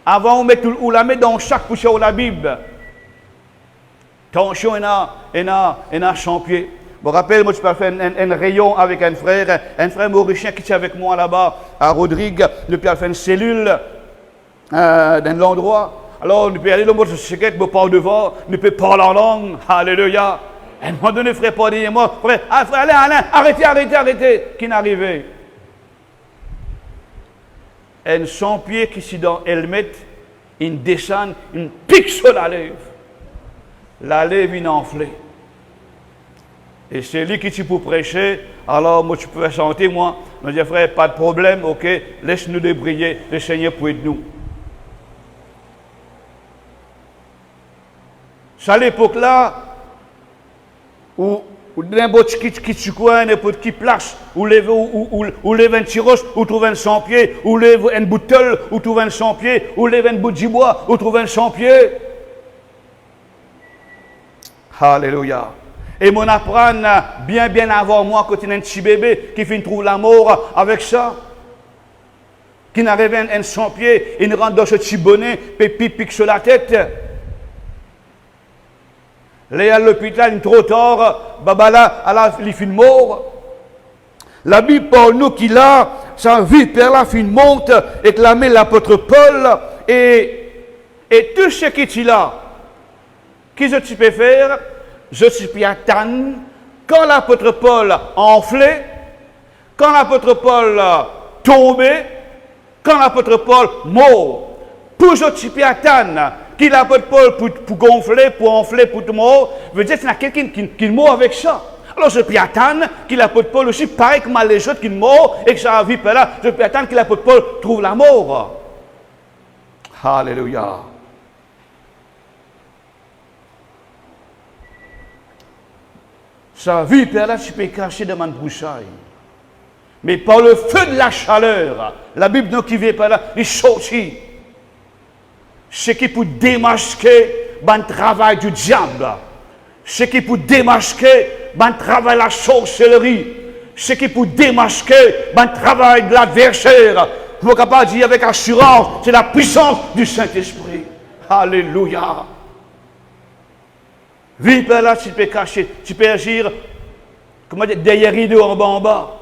B: Avant, on met tout où la met dans chaque poussière de la Bible. Attention, il y a 100 pieds. Je me rappelle, moi, je peux faire un rayon avec un frère mauricien qui était avec moi là-bas, à Rodrigue. Nous pouvons faire une cellule dans l'endroit. Alors, nous pouvons aller dans notre secret, nous parler devant, nous pouvons parler en langue. Alléluia. Et à un moment donné, frère, pas dire moi, frère, Alain, arrêtez, qui n'arrivait. Un 100 pieds qui, si dans Helmet, il descend, une pique sur la lèvre. La lèvre, il enflée. Et c'est lui qui tu pour prêcher. Alors, moi, tu peux chanter, moi. Je dis, frère, pas de problème, ok, laisse-nous débriller, le Seigneur pour être nous. C'est à l'époque-là, où n'importe qui tu coin, n'importe qui place, où lève un tiros, où trouve un 100 pieds, où lève un bout de tôle, où trouve un 100 pieds, où lève un bout de bois, où trouve un 100 pieds. Alléluia. Et mon apprend bien avant moi, quand il y a un petit bébé qui finit trouver la mort avec ça, qui n'arrive un 100 pieds, il rentre dans ce petit bonnet, puis pique sur la tête. Là, à l'hôpital, il est trop tard, il finit mort. La Bible parle nous qu'il a, sa vie par la fin monte, et clamé l'apôtre Paul, et tout ce qui est là, qu'est-ce que tu peux faire? Je suis attendre quand l'apôtre Paul enflé, quand l'apôtre Paul tombé, quand l'apôtre Paul mort. Pour je suis attendre qu'il l'apôtre Paul pour gonfler, pour enfler, pour tout mort, veut dire qu'il y a quelqu'un qui mort avec ça. Alors je peux attendre qu'il l'apôtre Paul aussi, pareil que les autres qui mort et que ça a vu par là, je peux attendre que l'apôtre Paul trouve la mort. Alléluia. Sa vie, par là, tu peux cacher dans ma broussaille. Mais par le feu de la chaleur, la Bible nous qui vient par là, il sortit. Ce qui peut démasquer le travail du diable. Ce qui peut démasquer le travail de la sorcellerie. Ce qui peut démasquer le travail de l'adversaire. Vous êtes capable de dire avec assurance, c'est la puissance du Saint-Esprit. Alléluia. Vie par là, tu peux cacher, tu peux agir, comment dire, derrière rideau en bas.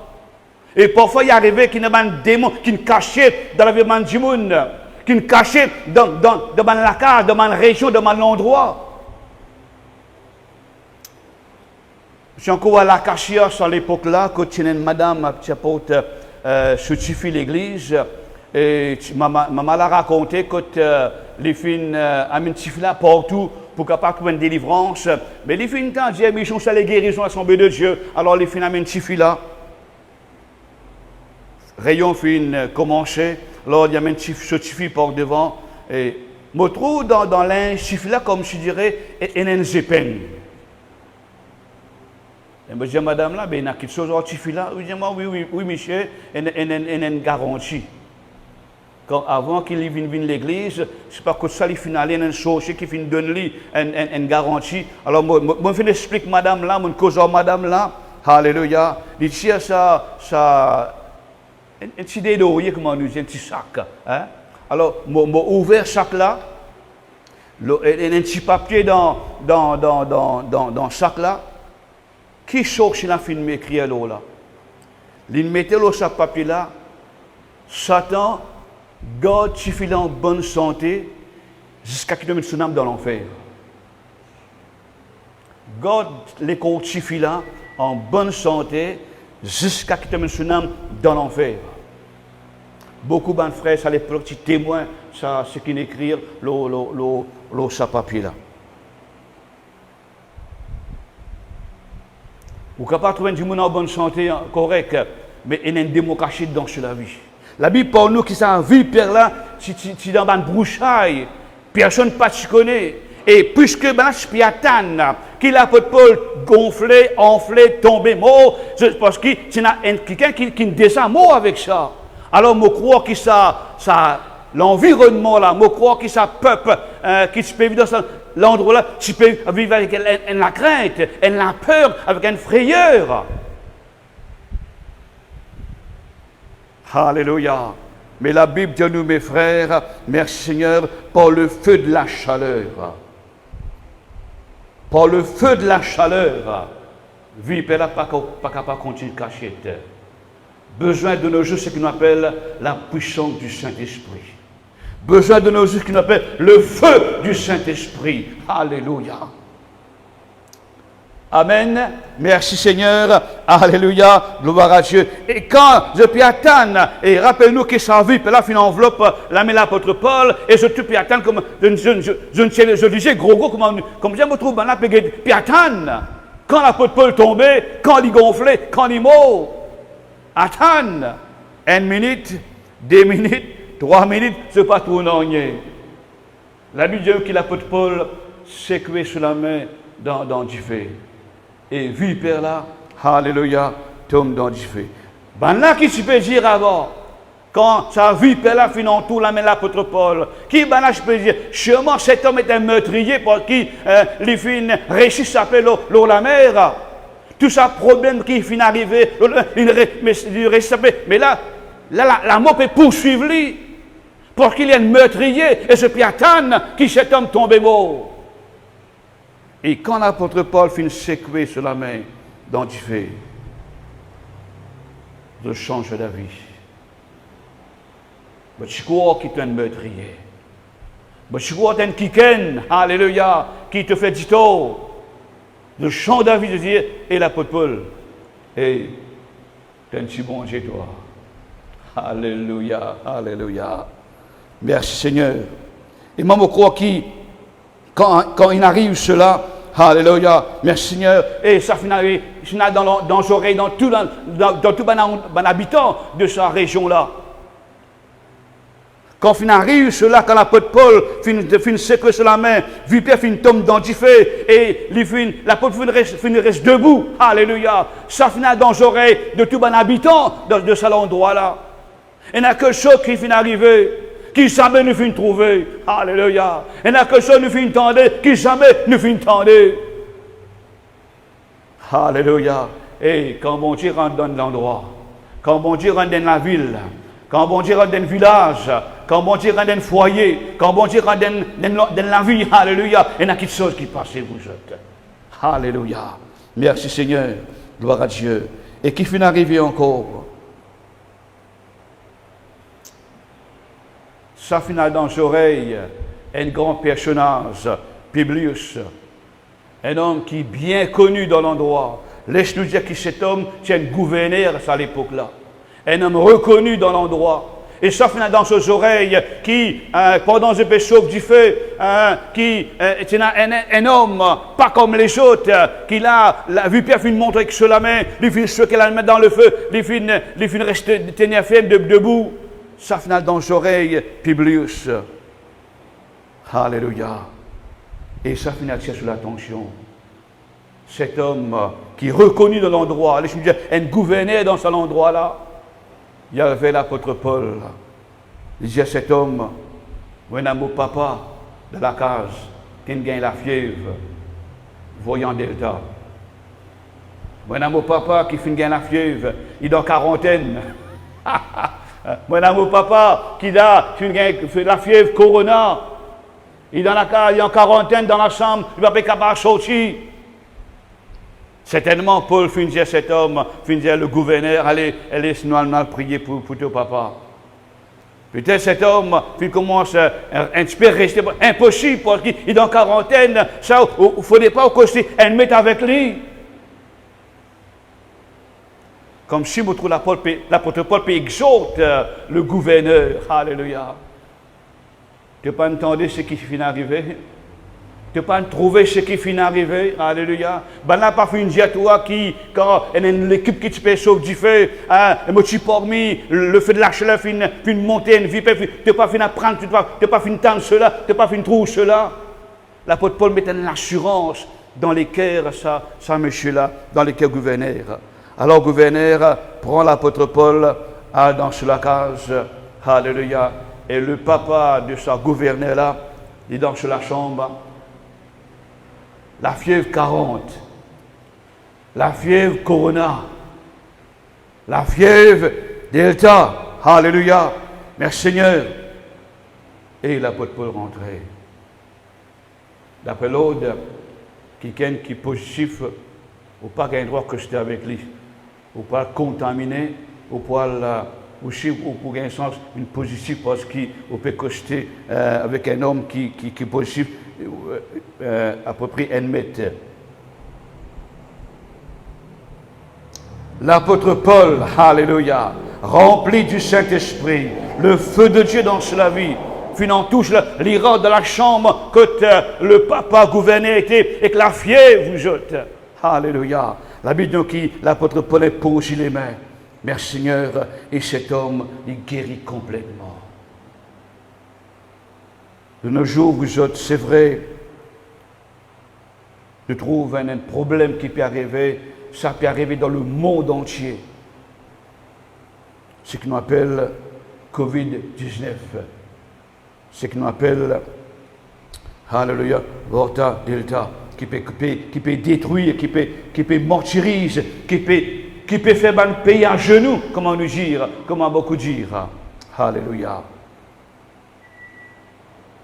B: Et parfois, il arrive qu'il y a un démon qui est caché dans la vie du monde, qui est caché dans la case, dans la région, dans l'endroit. Je suis encore à l'Acacia à l'époque là, quand il y a une madame qui apporte certifie l'église. Et maman l'a raconté quand les filles amènent là partout pour capable trouver une délivrance. Mais les filles ont dit, mais ils sont les guérisons à l'Assemblée de Dieu. Alors les filles amènent là. Rayon fin commencé. Alors il y a un petit certifié par devant. Et je me trouve dans l'inchiffre là, comme je dirais, et un zépène. Et je dis, madame là, il y a quelque chose certifié là. Je dis, oui, monsieur, il y a une garantie. Quand, avant qu'il vienne l'église, c'est pas que ça, il finit aller dans un sorcier qui finit donner une garantie. Alors, moi, je explique madame là, mon cause madame là, alléluia. Il dit, ça, un petit dédouille, comment on dit, un petit sac. Hein? Alors, moi, ouvert le sac là, un petit papier dans le sac là, qui cherche la fin de m'écrire là? Il mettait le sac papier là, Satan, God tu fais en bonne santé jusqu'à qu'il te mette son âme dans l'enfer. God les comptes tu fais là en bonne santé jusqu'à qu'il te mette son âme dans l'enfer. Beaucoup de frères, ça les petits témoins, ça ce qu'ils écrivent le papier là. Vous ne pouvez pas trouver du monde en bonne santé correct, mais il y a un démon caché dans la vie. La Bible parle nous qui s'en vie, Père là, si dans une brouchaille, personne ne te connaît. Et puisque ben, Piatan, qui l'apôtre Paul gonflé, enflé, tombé, mort, parce qu'il y a quelqu'un qui descend mort avec ça. Alors, je crois que ça l'environnement là, je crois que ça peuple qui se peut vivre dans l'endroit là, tu peux vivre avec la crainte, la peur, avec une frayeur. Alléluia. Mais la Bible dit à nous, mes frères, merci Seigneur, par le feu de la chaleur. Par le feu de la chaleur, vie peut pas capable de continuer de cacher. Besoin de nos jours, ce qu'on appelle la puissance du Saint-Esprit. Besoin de nos jours, ce qu'on appelle le feu du Saint-Esprit. Alléluia. Amen. Merci Seigneur. Alléluia. Gloire à Dieu. Et quand je Piatan, et rappelle-nous que sa vie, là, une enveloppe, la met l'apôtre Paul, et je Piatan, comme je disais, gros, comme je me trouve dans la Piatan. Quand l'apôtre Paul tombait, quand il gonflait, quand il mort. Attends. 1 minute, 2 minutes, 3 minutes, c'est pas tout non. La Bible dit que l'apôtre Paul secoué sur la main dans du feu. Et vu Père là, alléluia, tombe dans du feu. Ben là, qui tu peux dire avant, quand sa vie Père là, finit en tout la main de l'apôtre Paul, qui ben là, je peux dire, sûrement cet homme est un meurtrier pour qui les filles réussissent à s'appeler l'eau la mer. Tout ça, problème qui finit d'arriver, mais là, la mort peut poursuivre lui, pour qu'il y ait un meurtrier, et ce Piatan qui cet homme tombé mort. Et quand l'apôtre Paul finit secoué sur la main dans du feu, je change d'avis. Mais je crois qu'il est un meurtrier. Mais je crois qu'il est un kiken, alléluia, qui te fait du tort. Je change d'avis de dire, et l'apôtre Paul, et t'es un petit bon Dieu, toi. Alléluia, alléluia. Merci Seigneur. Et moi, je crois que quand il arrive cela, alléluia, merci Seigneur, et ça finit dans les oreilles, dans tout les habitants de cette région-là. Quand il arrive cela, quand l'apôtre Paul finit secouer sur la main, Vipère finit tombe dans du feu, et l'apôtre finit reste debout, alléluia, ça finit dans les oreilles de tous les habitants de cet endroit-là. Il n'y a que chose qui finit arriver, qui jamais nous finit trouver, alléluia. Il n'y a que chose nous finit tendre, qui jamais nous finit tendre. Alléluia. Et quand bon Dieu rentre dans l'endroit, quand bon Dieu rentre dans la ville, quand bon Dieu rentre dans le village, quand bon Dieu rentre dans le foyer, quand bon Dieu rentre dans la vie, alléluia, il y a quelque chose qui passe vous autres. Alléluia. Merci Seigneur. Gloire à Dieu. Et qui finit d'arriver encore. Ça finit dans les oreilles un grand personnage, Publius, un homme qui est bien connu dans l'endroit. Laisse-nous dire que cet homme, c'est un gouverneur à l'époque-là. Un homme reconnu dans l'endroit. Et ça finit dans ses oreilles qui, pendant ce péché du feu, qui est un homme, pas comme les autres, qui a vu Pierre finit montrer avec la main, il finit ce qu'elle a mis dans le feu, il finit rester tenir ferme debout. Ça finit dans les oreilles, Publius. Alléluia. Et ça finit sur l'attention. Cet homme qui est reconnu dans l'endroit, un gouverneur dans cet endroit-là, il y avait l'apôtre Paul. Il disait à cet homme, mon amour papa, de la case, qui gagne la fièvre, voyant Delta. Mon amour papa qui finit gagne la fièvre, il est en quarantaine. Mon amour papa qui a la fièvre Corona, il est dans la case, il est en quarantaine dans la chambre, il ne va pas capable de sortir. Certainement, Paul finit à cet homme, finit à le gouverneur, allez sinon prier pour ton papa. Peut-être cet homme, il commence à rester impossible parce qu'il est en quarantaine, ça, il ne faudrait pas aussi un mettre avec lui. Comme si l'apôtre Paul exhorte le gouverneur. Alléluia. Tu n'as pas entendu ce qui finit d'arriver? Tu n'as pas trouvé ce qui finit d'arriver? Alléluia. Ben là, pas une à toi qui, quand l'équipe qui te fait sauve du feu, me tu parmi le feu de la chaleur, finit monter une vie, tu n'as pas fini à prendre, tu n'as pas fini de tendre cela, tu n'as pas fini de trouver cela. l'apôtre Paul mettait une assurance dans les cœurs, ça monsieur-là, dans les cœurs gouverneurs. Alors, gouverneur prend l'apôtre Paul dans la case, alléluia, et le papa de sa gouverneur-là, il est dans la chambre, la fièvre 40, la fièvre Corona, la fièvre Delta, alléluia, merci Seigneur. Et l'apôtre Paul rentrait. D'après l'autre, quelqu'un qui est positif, ou pas qu'il ait droit que j'étais avec lui, ou pas contaminé, ou pas aussi pour gagner sens une positive parce qu'il peut coster avec un homme qui est positif à peu près 1 mètre. L'apôtre Paul, alléluia, rempli du Saint-Esprit, le feu de Dieu dans sa vie, finant touche l'ira de la chambre que le papa gouvernait était et que la fièvre vous jette. Alléluia. La Bible dit que l'apôtre Paul est posé les mains. Merci Seigneur. Et cet homme, il guérit complètement. De nos jours, vous êtes, c'est vrai, je trouve un problème qui peut arriver, ça peut arriver dans le monde entier. Ce qu'on appelle Covid-19. Ce qu'on appelle, alléluia, Delta, qui peut détruire, qui peut martyriser, qui peut faire un pays à genoux, comment nous dire, comment beaucoup dire. Alléluia.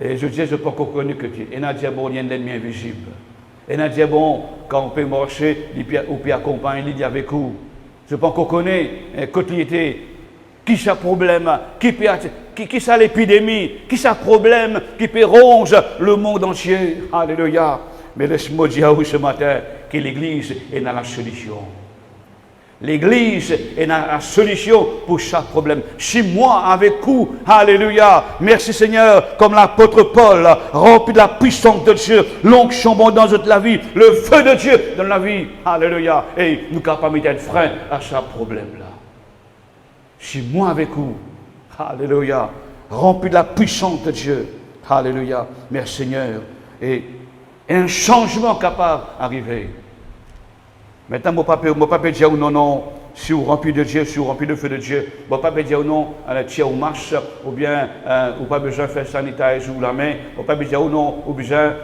B: Et je dis, je ne peux pas connaître que Dieu. Et n'a dit bon, il y a un ennemi invisible. Et n'a dit bon, quand on peut marcher, on peut accompagner, il dit avec vous. Je ne peux pas connaître, quand il était, qui ça problème, qui ça l'épidémie, qui ça problème, qui peut ronger le monde entier. Alléluia. Mais laisse-moi dire à vous ce matin que l'Église est dans la solution. L'Église est dans la solution pour chaque problème. Si moi, avec vous, alléluia, merci Seigneur, comme l'apôtre Paul, rempli de la puissance de Dieu, l'onction dans toute la vie, le feu de Dieu dans la vie, alléluia, et nous capables d'être frein à chaque problème-là. Si moi, avec vous, alléluia, rempli de la puissance de Dieu, alléluia, merci Seigneur, et un changement capable d'arriver. Maintenant, mon papa dire non, si vous remplis de Dieu, si vous remplis de feu de Dieu, mon papa dire non, tiens, on marche, ou bien, ou pas besoin de faire sanitiser ou la main, mon papa dire non, ou besoin,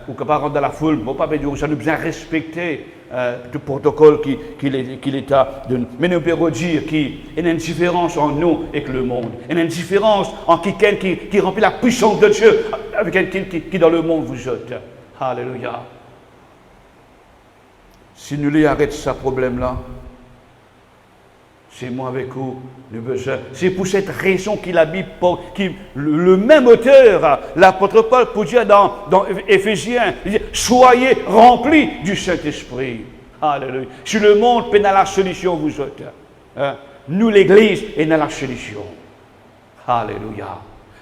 B: ou que pas rentrer dans la foule, mon papa dire ça nous besoin respecter le protocole qu'il est à donner. Mais nous pouvons dire qu'il y a une indifférence en nous et que le monde, une indifférence en quelqu'un qui remplit la puissance de Dieu avec quelqu'un qui dans le monde vous jette. Alléluia. Si nous lui arrêtons ce problème-là, c'est moi avec vous, nous besoin. C'est pour cette raison qu'il a mis le même auteur, l'apôtre Paul, pour dire dans Éphésiens, il dit, soyez remplis du Saint-Esprit. Alléluia. Si le monde est dans la solution, vous êtes. Hein? Nous, l'Église, est dans la solution. Alléluia.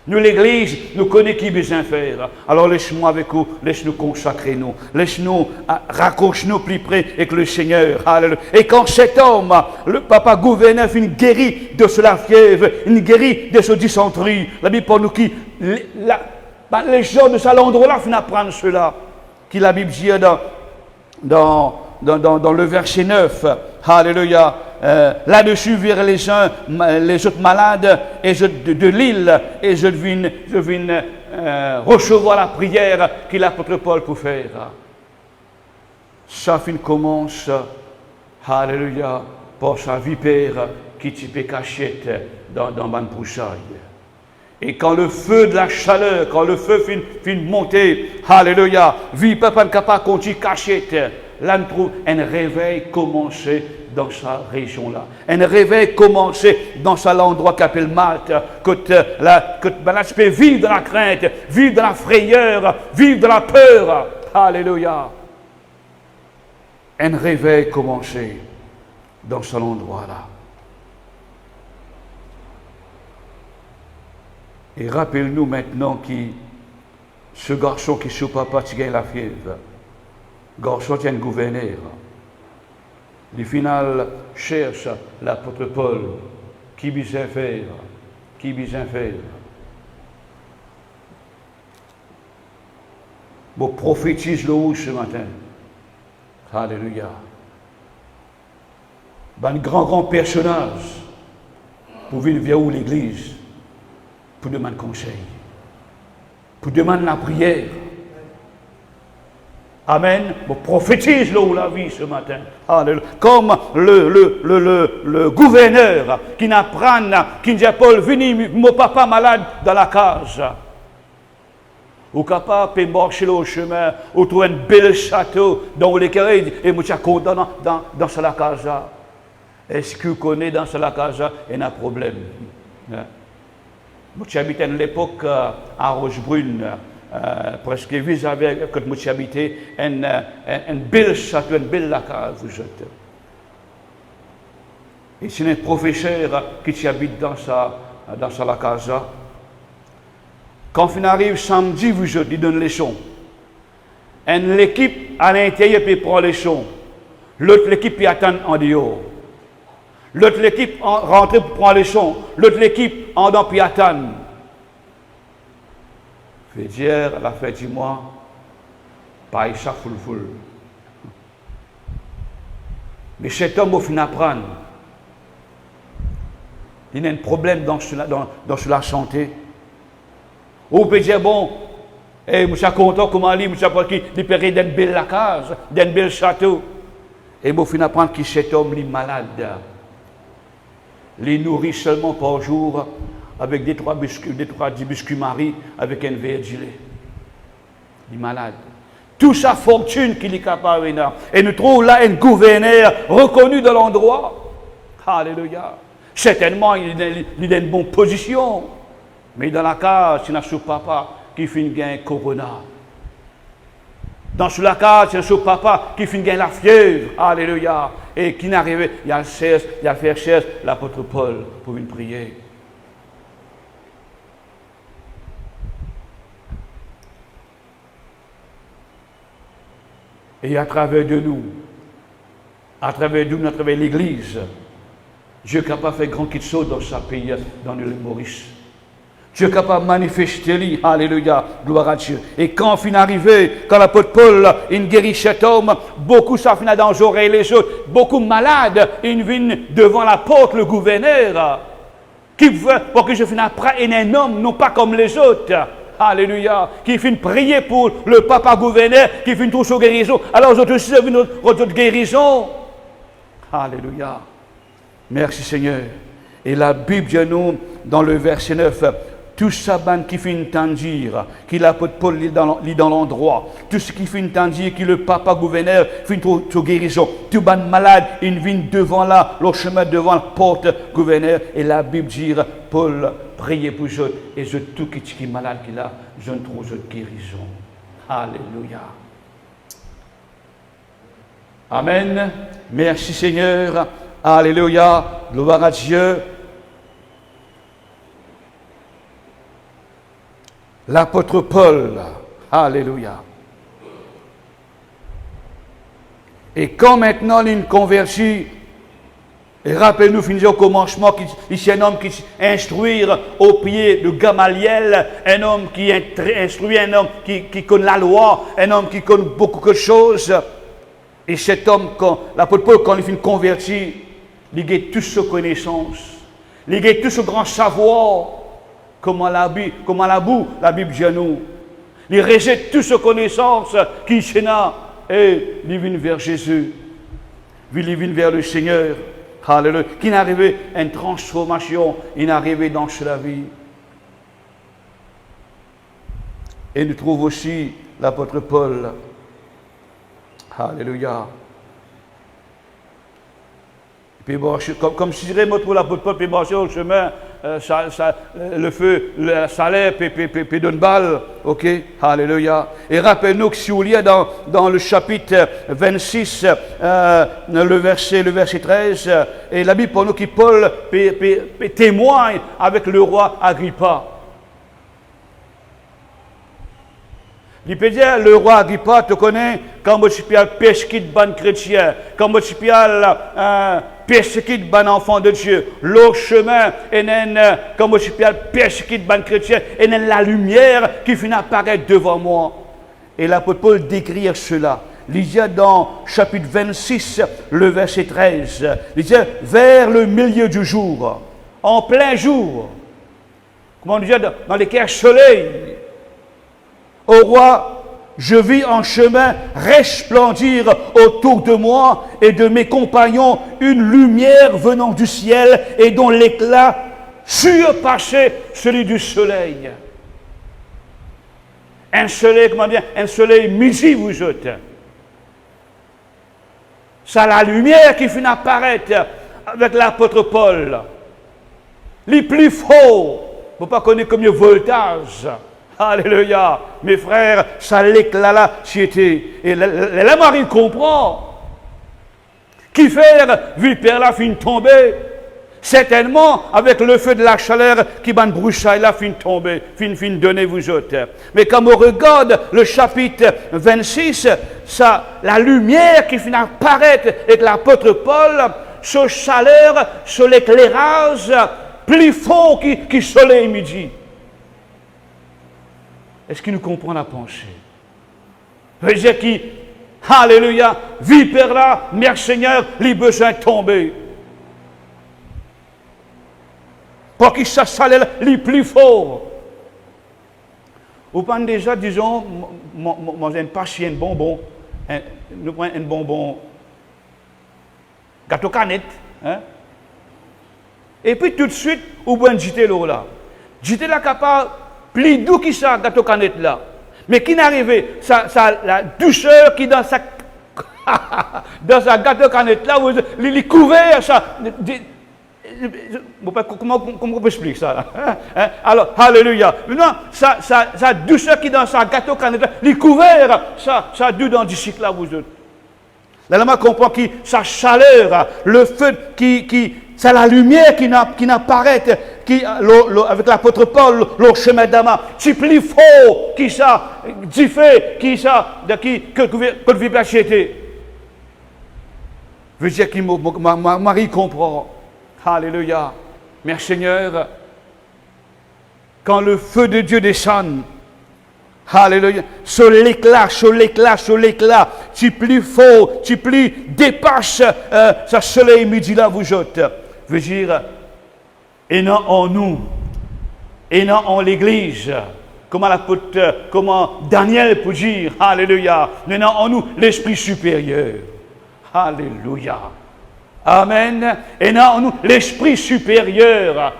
B: Nous, l'Église, nous connaissons qui besoin faire. Alors, laisse-moi avec vous, laisse-nous consacrer nous. Laisse-nous raccrocher-nous plus près avec le Seigneur. Alléluia. Et quand cet homme, le papa gouverneur, une guérit de la fièvre, une guérit de ce dysenterie, la Bible pour nous qui, les gens de cet endroit-là, finissent apprendre cela. Qui la Bible dit dans le verset 9. Alléluia. Là-dessus, vers les autres malades et de l'île, et je viens recevoir la prière que l'apôtre Paul peut faire. Ça commence, alléluia, par sa vipère qui peut cacher dans ma broussaille. Et quand le feu de la chaleur, quand le feu fin monter, alléluia, vipère pas capable de continuer cacher, là nous trouve un réveil commencé dans sa région-là. Un réveil commencé dans l'endroit qu'appelle Malte, que tu peux vivre dans la crainte, vivre dans la frayeur, vivre dans la peur. Alléluia. Un réveil commencé dans cet endroit-là. Et rappelle-nous maintenant que ce garçon qui est papa qui gagne la fièvre, garçon qui est un gouverneur, le final cherche l'apôtre Paul, qui besoin faire, qui besoin faire. Je prophétise le haut ce matin. Alléluia. Un grand personnage pour venir vers l'église, pour demander conseil, pour demander la prière. Amen. Je prophétise le haut la vie ce matin. Alléluia. Comme le gouverneur qui n'apprend, qui dit Paul, venez, mon papa malade dans la case. Ou capable de marcher au chemin, ou trouver un bel château dans lequel et je suis content dans la case. Est-ce que vous connaissez dans la case, il y a un problème? Je habite à l'époque à Rochebrune, presque vis-à-vis quand je habitais, un bel château, une belle case. Et c'est un professeur qui habite dans la case. Quand on arrive samedi, il donne les leçons. L'équipe à l'intérieur peut prendre les leçons. L'autre équipe peut attendre en dehors. L'autre équipe rentre pour prendre les leçons. L'autre équipe en dedans peut attendre. Fait dire, la fête du mois, pas ça full. Mais cet homme, au final, apprendre. Il y a un problème dans la santé. Ou peut dire, bon, je suis content comment aller, je suis content qu'il perd d'une belle case, d'un bel château. Et je finis apprendre que cet homme est malade. Il nourrit seulement par jour avec des 10 biscuits Marie avec un verre de gilet. Il est malade. Toute sa fortune qu'il est capable de. Et nous trouvons là un gouverneur reconnu de l'endroit. Alléluia. Certainement, il est dans une bonne position. Mais dans la case, c'est notre papa qui finit gagner corona. Dans la case, c'est notre papa qui finit gagner la fièvre. Alléluia. Et qui n'arrive, il y a le faire chercher l'apôtre Paul pour une prière. Et à travers nous, à travers l'Église, Dieu est capable de faire grand qu'il soit dans sa pays, dans l'île Maurice. Dieu est capable de manifester, alléluia, gloire à Dieu. Et quand on finit arrivé, quand l'apôtre Paul, il guérit cet homme, beaucoup ça finit dans les oreilles les autres, beaucoup malades, ils viennent devant la porte, le gouverneur, qui veut, pour que je finisse après, et un homme, non pas comme les autres. Alléluia, qui finit prier pour le papa gouverneur, qui finit tous aux guérisons. Alors, les autres aussi, ils viennent aux guérisons. Alléluia. Merci Seigneur. Et la Bible dit nous, dans le verset 9, tout ça qui finit de dire, qu'il l'apôtre Paul lit dans l'endroit, tout ce qui finit de dire, que le papa gouverneur finit aux guérisons, tout ban malade, il vient devant là, le chemin devant la porte gouverneur, et la Bible dit, Paul, priez pour eux, et je tout qui est malade qu'il a, je ne trouve de guérison. Alléluia. Amen. Merci Seigneur. Alléluia. Gloire à Dieu. L'apôtre Paul. Alléluia. Et quand maintenant il convertit, et rappelez-nous, finissez au commencement, ici un homme qui instruit au pied de Gamaliel, un homme qui instruit, un homme qui connaît la loi, un homme qui connaît beaucoup de choses. Et cet homme, l'apôtre Paul, quand il finit converti, il a toute sa connaissance, il a tout ce grand savoir, comment la Bible dit à nous. Il rejette toute sa connaissance qui est là, et il vient vers Jésus, il vient vers le Seigneur. Alléluia. Qui est arrivé à une transformation, il est arrivé dans la vie. Et nous trouvons aussi l'apôtre Paul. Alléluia. Puis bon, comme si je dirais, moi, l'apôtre Paul, puis marcher au chemin, le feu, la salaire, puis donne balle. Ok? Alléluia. Et rappelez-nous que si vous lisez dans le chapitre 26, le verset 13, et la Bible pour nous qui Paul témoigne avec le roi Agrippa. Il peut dire, le roi Agrippa te connaît quand je suis persécuté de ban chrétien, quand je suis persécuté de ban enfant de Dieu. Le chemin, quand je suis persécuté de ban chrétien, et la lumière qui finit apparaître devant moi. Et l'apôtre Paul décrit cela. Il dit dans chapitre 26, le verset 13, il dit vers le milieu du jour, en plein jour, comment on dit, dans l'éclair soleil, au roi, je vis en chemin resplendir autour de moi et de mes compagnons une lumière venant du ciel et dont l'éclat surpassait celui du soleil. Un soleil, comment dire, un soleil midi vous êtes. C'est la lumière qui finit apparaître avec l'apôtre Paul. Les plus faux, vous ne pas connaître comme le voltage. Alléluia. Mes frères, ça l'éclat là, c'était. Et la Marie comprend. Qui fait, Vipère là, fin tomber. Certainement, avec le feu de la chaleur qui va broussaille là, fin tomber, fin donner vous autres. Mais quand on regarde le chapitre 26, ça, la lumière qui finit apparaître avec l'apôtre Paul, ce chaleur, ce l'éclairage, plus fort que soleil midi. Est-ce qu'il nous comprend la pensée? Je veux dire qui, alléluia, vipère là, merci Seigneur, les besoins tombés. Pour qu'il ça salaire les plus forts. Vous prenez déjà, disons, manger un patient bonbon, nous prenons un bonbon gâteau canette, hein? Et puis tout de suite, vous pouvez jeter l'eau là. Jeter là capable, plus doux que ça, gâteau canette là. Mais qui n'arrive, ça la douceur qui dans sa dans sa gâteau canette là, il est couvert, ça. Comment on peut expliquer ça là? Hein? Alors, alléluia. Maintenant, ça douceur qui dans sa gâteau canette là, il est couvert, ça doux dans du cycle là, vous autres. Là, on comprend que sa chaleur, le feu c'est la lumière qui n'apparaît, avec l'apôtre Paul, le chemin d'Ama. C'est plus fort qui ça, diffé, qui ça, que le vivre acheté. Je veux dire que Marie comprend. Alléluia. Merci Seigneur. Quand le feu de Dieu descend, alléluia, sur l'éclat, tu plus fort, tu plus dépasse ce soleil midi là, vous autres. Je veux dire, et non en nous, et non en l'église. Comment Daniel peut dire, alléluia, mais non en nous, l'esprit supérieur. Alléluia. Amen. Et non en nous, l'esprit supérieur.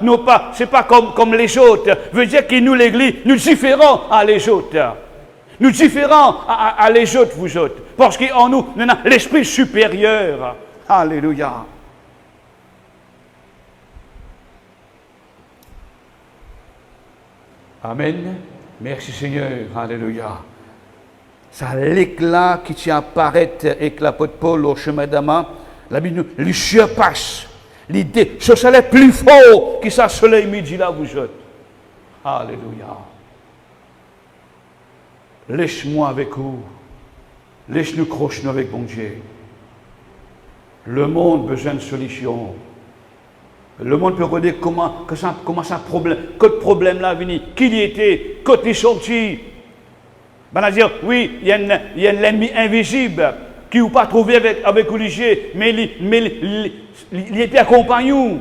B: Non pas, c'est pas comme les autres. Veut dire que nous, l'église, nous différons à les autres. Nous différons à les autres, vous autres. Parce qu'en nous, nous avons l'esprit supérieur. Alléluia. Amen. Merci Seigneur. Alléluia. Ça l'éclat qui tient apparaître avec l'apôtre Paul au chemin d'Ama, la Bible nous lui surpasse. L'idée, ce soleil plus fort que ça soleil midi là vous êtes. Alléluia. Laisse-moi avec vous. Laisse-nous crocher avec bon Dieu. Le monde a besoin de solution. Le monde peut regarder comment ça problème, quel problème là venu, qui y était, quand il est sorti. Ben, on va dire, oui, il y a l'ennemi invisible qui n'a pas trouvé avec Olivier, mais il était accompagné.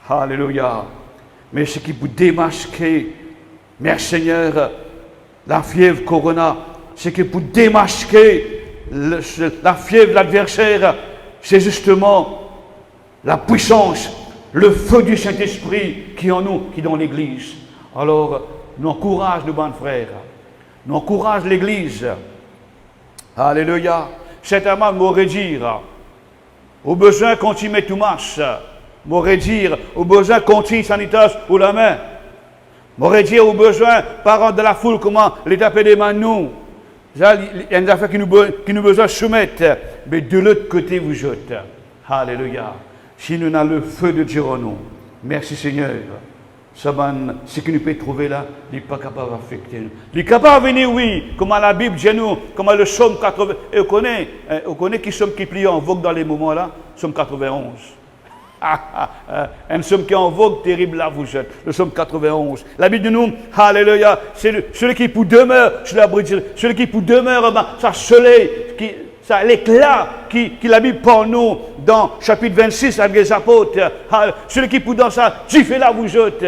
B: Alléluia. Mais ce qui peut démasquer, merci Seigneur, la fièvre corona, ce qui peut démasquer la fièvre de l'adversaire, c'est justement la puissance, le feu du Saint-Esprit qui est en nous, qui est dans l'Église. Alors, nous encourageons nos bons frères, nous encourageons l'Église. Alléluia. Certainement, m'aurait dire, au besoin quand il met tout marche, m'aurait dire, au besoin quand il sanitaire pour la main, m'aurait dire, au besoin, parents de la foule, comment les taper des mains, nous. Il y a des affaires qui nous besoin de soumettre, mais de l'autre côté, vous êtes. Alléluia. Si nous avons le feu de Dieu en nous, merci Seigneur. Ce que nous pouvons trouver là, il n'est pas capable d'affecter nous. Il est capable de venir, oui, comme la Bible dit nous, comme le psaume 80. Et on connaît qui sommes qui plient en vogue dans les moments là, psaume 91. Un psaume qui est en vogue, terrible là, vous êtes. Le psaume 91. La Bible de nous, alléluia, c'est celui qui pour demeure, celui qui pour demeure, ça soleil, ça l'éclat qui la Bible pour nous dans chapitre 26 avec les apôtres. Celui qui pour dans ça, tu fais là, vous êtes.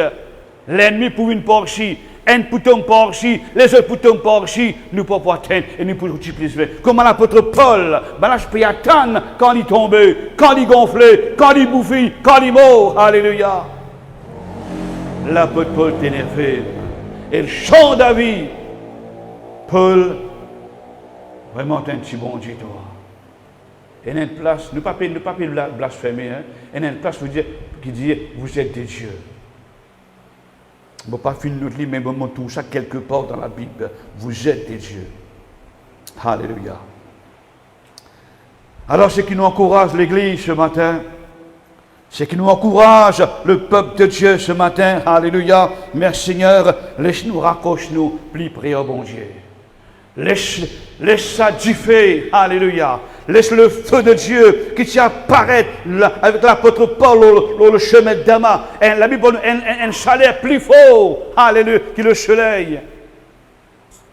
B: L'ennemi pour une porchie. Un pouton par ici, les autres poutons par ici, nous ne pouvons pas atteindre et nous pouvons utiliser. Comme l'apôtre Paul, ben là je peux y attendre quand il tombait, quand il gonflait, quand il bouffait, quand il mort. Alléluia. L'apôtre Paul est énervé. Et le chant David. Paul, vraiment t'es un petit bon Dieu, toi. Et il y a une place, ne pas blasphémer, hein. Il y a une place qui dit, vous êtes des dieux. Je ne vais pas finir notre livre, mais je montre tout ça quelque part dans la Bible. Vous êtes des dieux. Alléluia. Alors, ce qui nous encourage l'Église ce matin, ce qui nous encourage le peuple de Dieu ce matin, alléluia, merci Seigneur, laisse-nous raccrocher-nous plus près au bon Dieu. Laisse ça differ, alléluia. Laisse le feu de Dieu qui t'y apparaît avec l'apôtre Paul le chemin de Damas. La Bible a un chaleur plus fort, alléluia, que le soleil.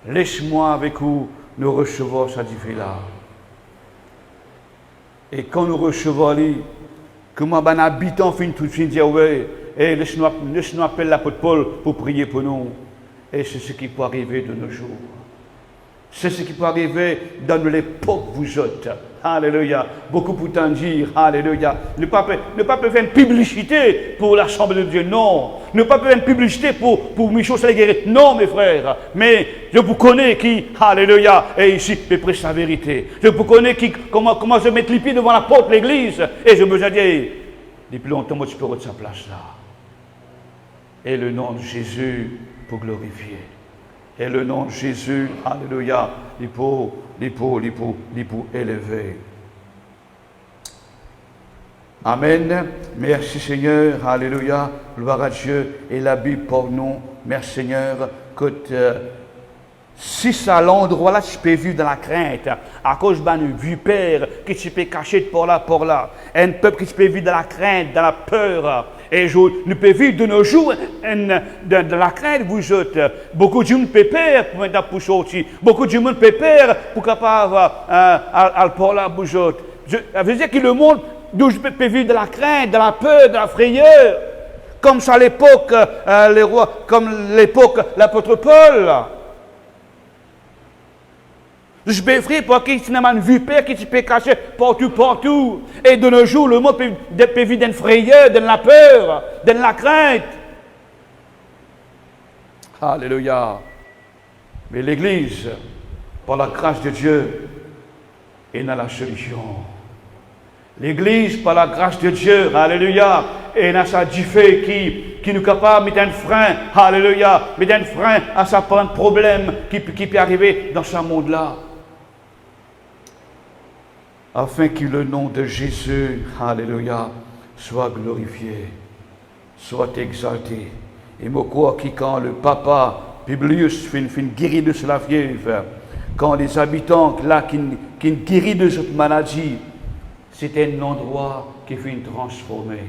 B: Laisse-moi avec vous nous recevoir ça diffé là. Et quand nous recevons lui, comment un habitant finit tout de suite dire ouais, et laisse-nous appeler l'apôtre Paul pour prier pour nous. Et c'est ce qui peut arriver de nos jours. C'est ce qui peut arriver dans l'époque où vous êtes. Alléluia. Beaucoup pour t'en dire. Alléluia. Ne pas faire une publicité pour l'Assemblée de Dieu. Non. Ne pas faire une publicité pour Michel Salguerre. Non, mes frères. Mais je vous connais qui, alléluia, est ici, mais prêche sa vérité. Je vous connais qui, comment je mets les pieds devant la porte de l'église. Et je me dis, depuis longtemps, moi, tu peux retrouver sa place là. Et le nom de Jésus pour glorifier. Et le nom de Jésus, alléluia, il faut élever. Amen. Merci Seigneur, alléluia, gloire à Dieu. Et la Bible pour nous, merci Seigneur, que si c'est à l'endroit là, tu peux vivre dans la crainte, à cause d'une vipère que tu peux cacher pour là. Un peuple qui peut vivre dans la crainte, dans la peur. Et nous pouvons vivre de nos jours dans la crainte, vous êtes. Beaucoup de gens peuvent peur pour sortir. Beaucoup de gens peuvent peur pour capable à pour là, vous êtes. Ça veut dire que le monde, d'où je peux vivre de la crainte, de la peur, de la frayeur. Comme ça à l'époque, les rois, comme l'époque, l'apôtre Paul. Je peux frère pour qu'il y ait une vipère qui se peut cacher partout. Et de nos jours, le monde peut vivre d'une frayeur, de la peur, de la crainte. Alléluia. Mais l'Église, par la grâce de Dieu, est dans la solution. L'Église, par la grâce de Dieu, alléluia, est dans sa diffé qui nous est capable de mettre un frein, alléluia, mettre un frein à sa problème qui peut arriver dans ce monde-là. Afin que le nom de Jésus, alléluia, soit glorifié, soit exalté. Et moi crois que quand le papa Publius fait guérir de la fièvre, quand les habitants là qui guérit de cette maladie, c'est un endroit qui fait transformer.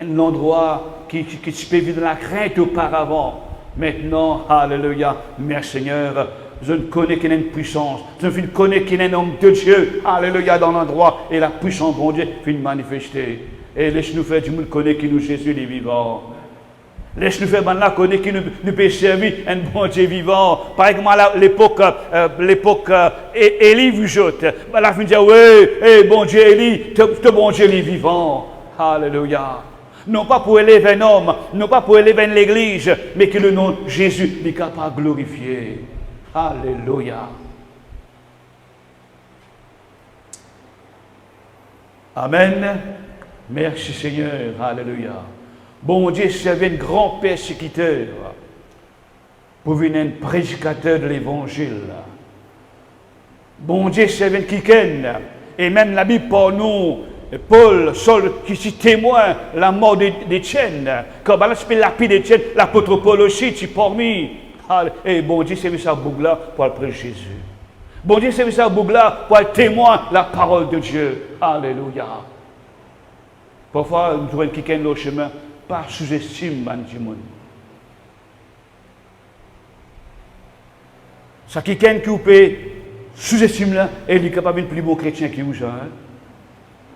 B: Un endroit qui se peut vivre dans la crainte auparavant. Maintenant, alléluia, merci Seigneur, je ne connais qu'il y a une puissance, je ne connais qu'il y a un homme de Dieu, alléluia, dans l'endroit, et la puissance de Dieu fait manifester. Et laisse-nous faire du monde connaît qui nous Jésus les vivants. Laisse-nous faire maintenant connaître qui nous peut servir un bon Dieu vivant. Par exemple, à l'époque Élie vous êtes. La fin dit, oui, bon Dieu Élie, ce bon Dieu les vivant. Alléluia. Non pas pour élever un homme, non pas pour élever l'église, mais que le nom de Jésus est capable de glorifier. Alléluia. Amen. Merci Seigneur. Alléluia. Bon Dieu, c'est un grand persécuteur pour venir un prédicateur de l'évangile. Bon Dieu, c'est un quelqu'un, et même la Bible pour nous, Paul, Saul, qui s'y témoin la mort d'Étienne. Comme là, c'est la d'Étienne, l'apôtre Paul aussi, tu parmi. Et bon Dieu, c'est ça Bougla pour le prêcher Jésus. Bon Dieu, c'est ça Bougla pour le témoin la parole de Dieu. Alléluia. Parfois, nous trouvons quelqu'un dans le chemin, pas sous-estime le monde. Ça, quelqu'un qui peut sous-estime là, et il est capable d'être plus bon chrétien que vous. Hein?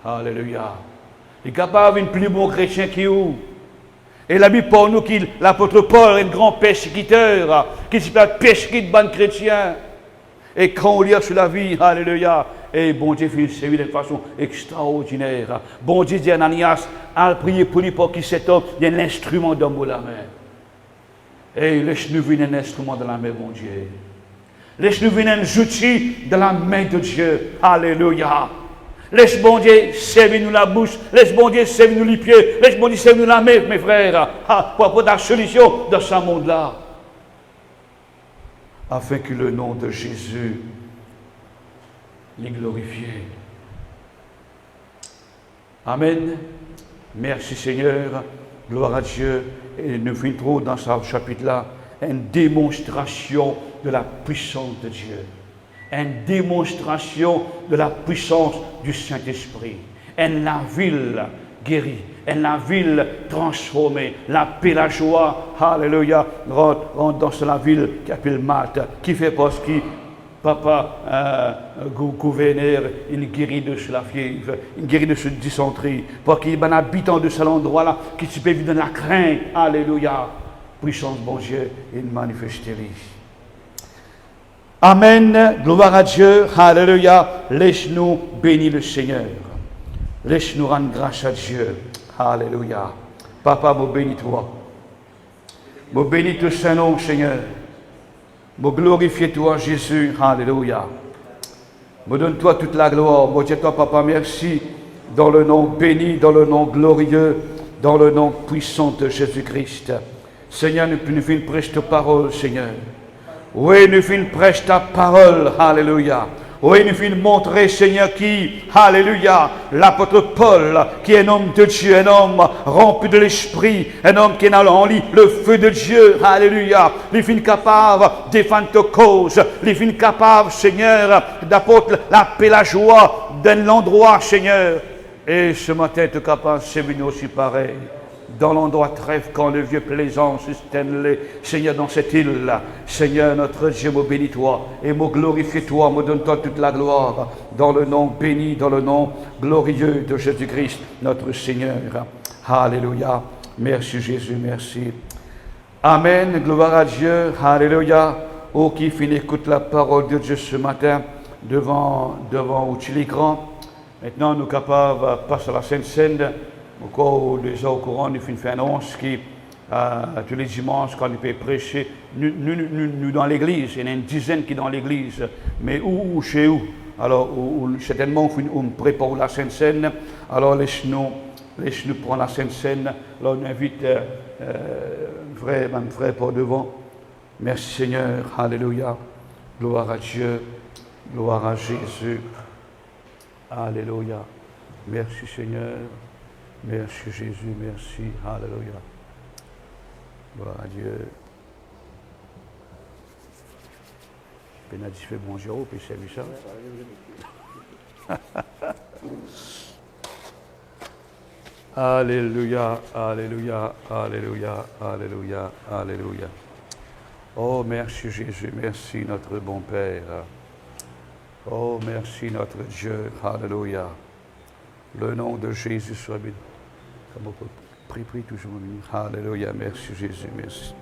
B: Alléluia. Il est capable d'être plus bon chrétien que vous. Et la Bible pour nous que l'apôtre Paul est un grand persécuteur, qui se fait persécuter de bons chrétiens. Et quand on lit sur la vie, alléluia, et bon Dieu fait servir de façon extraordinaire. Bon Dieu dit à Ananias, à prier pour lui pour qu'il cet homme, il y a un instrument dans la main. Et laisse-nous venir un instrument dans la main, bon Dieu. Laisse-nous venir un outil dans la main de Dieu. Alléluia. Laisse bon Dieu servir nous la bouche. Laisse bon Dieu servir nous les pieds. Laisse bon Dieu servir nous la main, mes frères. Pour apporter la solution dans ce monde-là. Afin que le nom de Jésus les glorifié. Amen. Merci Seigneur. Gloire à Dieu. Et nous finirons dans ce chapitre-là une démonstration de la puissance de Dieu. Une démonstration de la puissance du Saint-Esprit. La ville guérie, la ville transformée, la paix, la joie, alléluia, rentre dans la ville qui s'appelle Malte, qui fait parce que papa, gouverneur, il guérit de la fièvre, il guérit de ce dysenterie, parce qu'il y a un habitant de cet endroit-là qui se peut vivre dans la crainte, alléluia, puissance, bon Dieu, il manifeste. Amen, gloire à Dieu, alléluia, laisse-nous bénir le Seigneur. Laisse-nous rendre grâce à Dieu. Alléluia. Papa, me bénis-toi. Me bénis ton Saint-Nom, Seigneur. Me glorifie-toi, Jésus. Alléluia. Me donne-toi toute la gloire. Me dis-toi, Papa, merci. Dans le nom béni, dans le nom glorieux, dans le nom puissant de Jésus-Christ. Seigneur, nous finissons prêcher ta parole, Seigneur. Oui, nous finissons prêcher ta parole. Alléluia. Oui, nous finissons montrer, Seigneur, qui, alléluia, l'apôtre Paul, qui est un homme de Dieu, un homme rempli de l'esprit, un homme qui a en lui le feu de Dieu, alléluia. Il finit capable de défendre ta cause, il finit capable, Seigneur, d'apporter la paix, la joie dans l'endroit, Seigneur. Et ce matin, tu es capable, c'est venu aussi pareil. Dans l'endroit trêve, quand le vieux plaisance, Stanley, Seigneur, dans cette île-là, Seigneur, notre Dieu, me bénis-toi et me glorifie-toi, me donne-toi toute la gloire, dans le nom béni, dans le nom glorieux de Jésus-Christ, notre Seigneur. Alléluia. Merci Jésus, merci. Amen, gloire à Dieu, alléluia. Oh, qui finit, écoute la parole de Dieu ce matin, devant l'écran. Maintenant, nous sommes capables de passer à la Sainte Seine. Encore déjà au courant, nous faisons une annonce qui, tous les dimanches, quand nous pouvons prêcher, nous dans l'église, il y en a une dizaine qui sont dans l'église, mais où chez où? Alors, certainement, on prépare la Sainte Seine, alors laisse-nous prendre la Sainte Seine, alors on invite même frère pour devant. Merci Seigneur, alléluia, gloire à Dieu, gloire à Jésus, alléluia, merci Seigneur. Merci Jésus, merci, alléluia. Gloire à Dieu. Pénadis fait bonjour, puis c'est ça. Alléluia, alléluia, alléluia, alléluia, alléluia. Oh, merci Jésus, merci notre bon Père. Oh, merci notre Dieu, alléluia. Le nom de Jésus soit béni. Comme on peut prier toujours. Alléluia, merci Jésus, merci.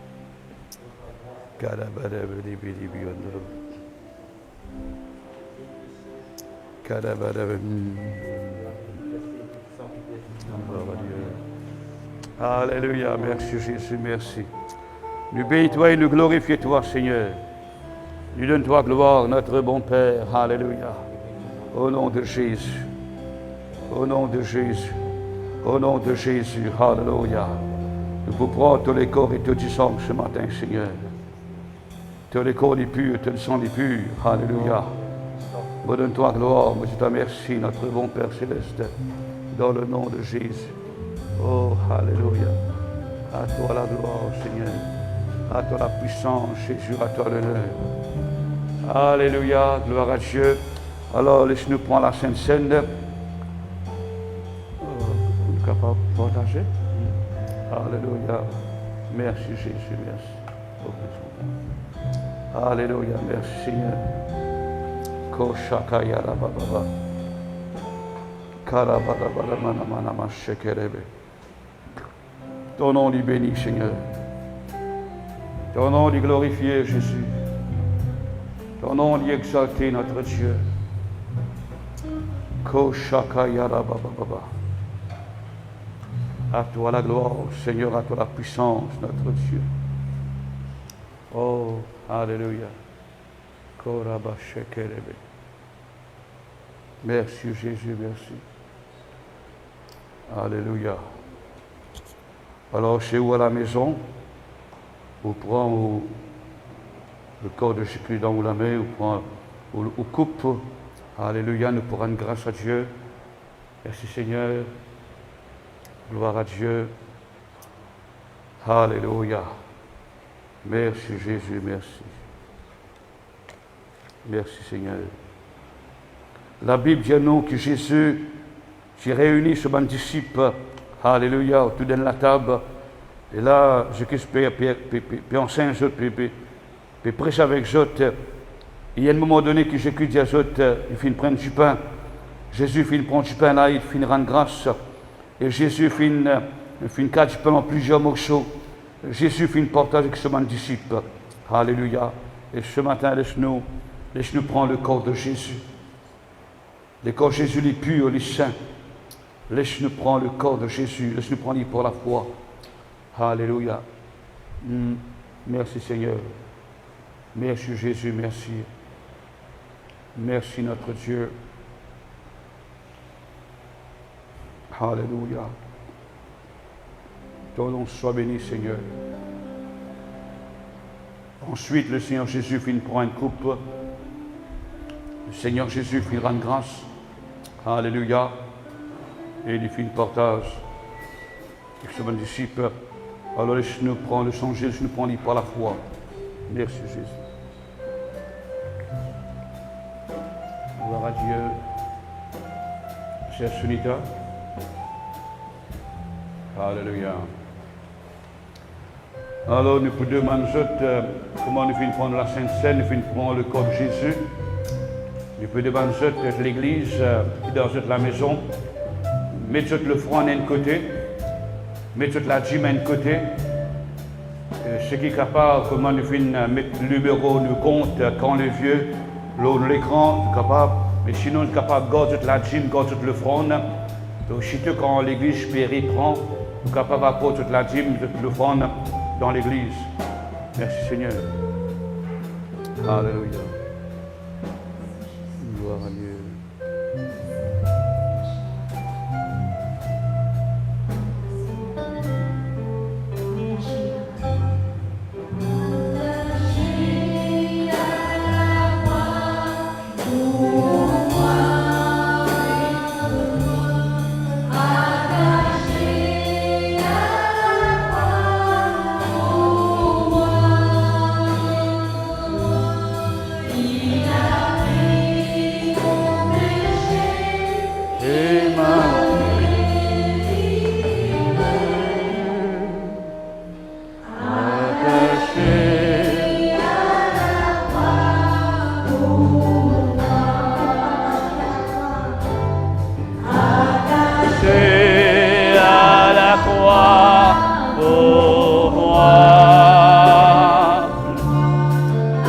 B: Alléluia, merci Jésus, merci. Nous bénis-toi et nous glorifions-toi, Seigneur. Nous donne-toi gloire, notre bon Père. Alléluia. Au nom de Jésus. Au nom de Jésus. Au nom de Jésus. Alléluia. Nous pouvons prendre tous les corps et tous les sangs ce matin, Seigneur. Tous les corps les purs, tous les sangs les purs. Alléluia. Me donne-toi gloire, me dis-toi merci, notre bon Père Céleste. Dans le nom de Jésus. Oh, alléluia. À toi la gloire, Seigneur. À toi la puissance, Jésus, à toi l'honneur. Alléluia, gloire à Dieu. Alors, laisse-nous prendre la Sainte Seine. capable de partager? Alléluia. Merci Jésus, merci. Alléluia, merci Seigneur. Koshakaya Baba. Karabada Manama Shekerebe. Ton nom est béni, Seigneur. Ton nom est glorifié, Jésus. Ton nom est exalté, notre Dieu. Koshakaya Baba. À toi la gloire, Seigneur, à toi la puissance, notre Dieu. Oh, Alléluia. Korabashekerebe. Merci Jésus, merci. Alléluia. Alors, chez vous à la maison, vous prenez le corps de Jésus dans la main, vous prenez ou coupe. Alléluia, nous pourrons rendre grâce à Dieu. Merci Seigneur. Gloire à Dieu. Alléluia. Merci Jésus, merci. Merci Seigneur. La Bible dit nous que Jésus s'est réuni sur mes disciples. Alléluia, autour de la table. Et là, je peux enseigner, peux prêcher avec eux. Il y a un moment donné que Jésus dit à eux, il finit prendre du pain. Jésus finit prendre du pain là, il finit rendre grâce. Et Jésus finit quatre du pain en plusieurs morceaux. Jésus finit partager avec ses disciples. Alléluia. Et ce matin, laisse-nous prendre le corps de Jésus. Le corps de Jésus, les purs, les saints. Laisse-nous prendre le corps de Jésus. Laisse-nous prendre pour la foi. Alléluia. Merci Seigneur. Merci Jésus, merci. Merci notre Dieu. Alléluia. Ton nom soit béni, Seigneur. Ensuite, le Seigneur Jésus finit prendre une coupe. Le Seigneur Jésus finit rendre grâce. Alléluia. Et il finit partage avec ses disciples. Alors laisse-nous prendre le sang, laisse-nous prendre par la foi. Merci Jésus. Gloire à Dieu. Chère Sunita. Alléluia. Alors nous pouvons demander comment nous finissons prendre la Sainte Seine, nous finissons prendre le corps de Jésus. Nous pouvons demander de l'église, dans la maison, mettre le front d'un côté, mettre la dîme d'un côté. Ce qui est capable, comment nous finissons mettre le numéro, nous compte quand le vieux, l'écran, nous capable. Mais sinon, nous sommes capables de garder la dîme, garder le front. Donc, surtout quand l'église périt prend, nous sommes capables d'apporter toute la dîme, toute l'offrande dans l'église. Merci Seigneur. Alléluia. Gloire à Dieu.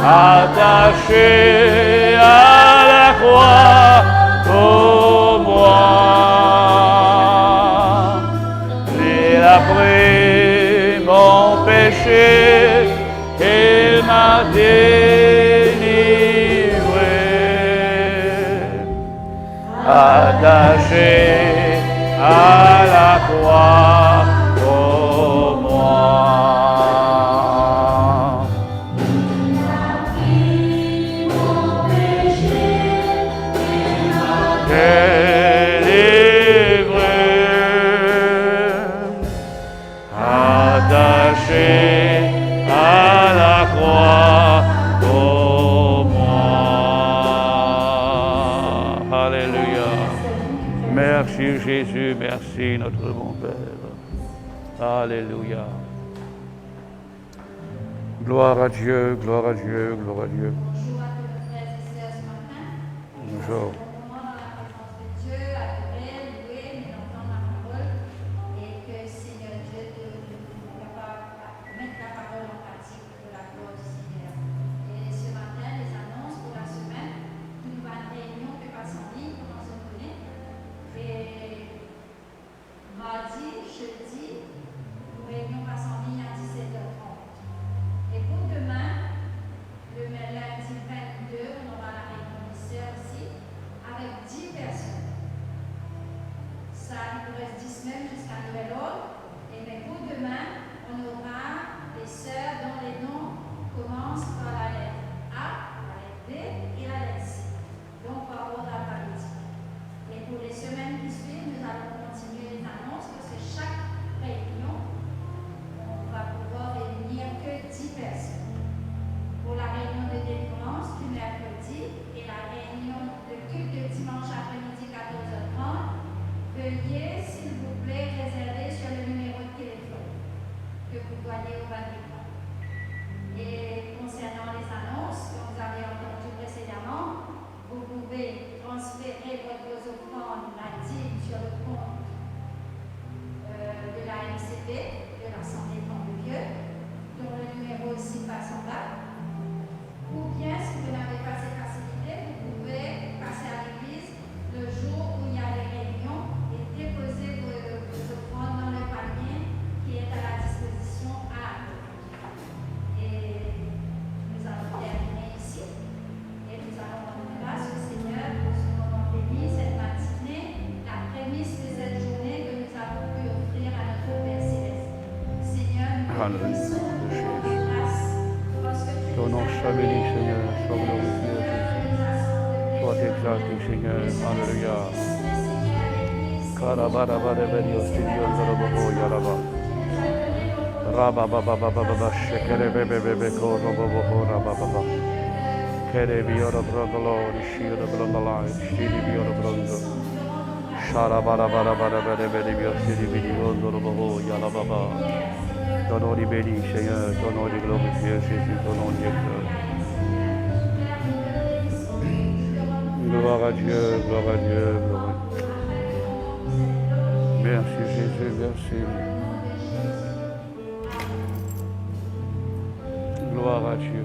C: Attaché à la croix pour moi, il a pris mon péché, il m'a délivré. Attaché à la croix pour moi. À la croix pour moi. Alléluia. Merci Jésus, merci. Merci, notre bon Père. Alléluia. Gloire à Dieu, gloire à Dieu, gloire à Dieu.
A: Bonjour à tous nos frères et sœurs ce matin.
C: Bonjour.
A: Bon moment dans la présence de Dieu, adorer, louer, mais entendre la parole et que Seigneur Dieu nous capable de mettre la parole en pratique pour la gloire du Seigneur. Et ce matin, les annonces pour la semaine, une nouvelle réunion que passe en ligne, comme on se connaît. Et mardi, jeudi, une réunion passe en ligne à 17h30. Et pour demain, le lundi 22, on aura la réunion des sœurs ici, avec 10 personnes. Ça nous reste 10 semaines jusqu'à nouvel ordre. Et mais pour demain, on aura les sœurs dont les noms commencent par la lettre A, la lettre B et la lettre C. Donc par ordre alphabétique. Et pour les semaines qui suivent, nous allons continuer les annonces parce que chaque réunion, on va pouvoir réunir que 10 personnes. Pour la réunion de délivrance du mercredi et la réunion de culte de dimanche après-midi 14h30, veuillez, s'il vous plaît, réserver sur le numéro de téléphone que vous voyez au bas de l'écran. Et concernant les annonces que vous avez entendues précédemment, vous pouvez transférer votre offrande, la dîme, sur le compte de la MCP, de l'Assemblée Temple-Vieux, dont le numéro ici passe en bas. Ou bien, si vous n'avez pas cette facilité, vous pouvez passer à l'église le jour où il y a les réunions et déposer vos offrandes dans le panier qui est à la disposition à vous. Et nous allons terminer ici. Et nous allons rendre grâce au Seigneur pour ce moment béni, cette matinée, la prémisse de cette journée que nous avons pu offrir à notre Père Céleste. Seigneur, nous te bénissons, nous te rendons grâce parce que tu
C: Ton
A: nous
C: nom
A: as
C: soit béni, Seigneur, sois
A: donné
C: glorifié, Jésus. Sois exalté, Seigneur. Alléluia. Karabarabareberio, Seigneur, Zorobobo, Yaraba. Rababababababa, Shekerebebebebe, Korobobo, Rabababa. Kerebiora Brogolo, Shira Brogolai, Shiri Biora Bronzo. Sharabarabareberio, Siribidio, Zorobobo, Yarababa. Ton nom est béni, Seigneur, ton nom est glorifié, Jésus, ton nom est exalté. Gloire à Dieu, gloire à Dieu, gloire à Dieu. Merci Jésus, merci. Gloire à Dieu.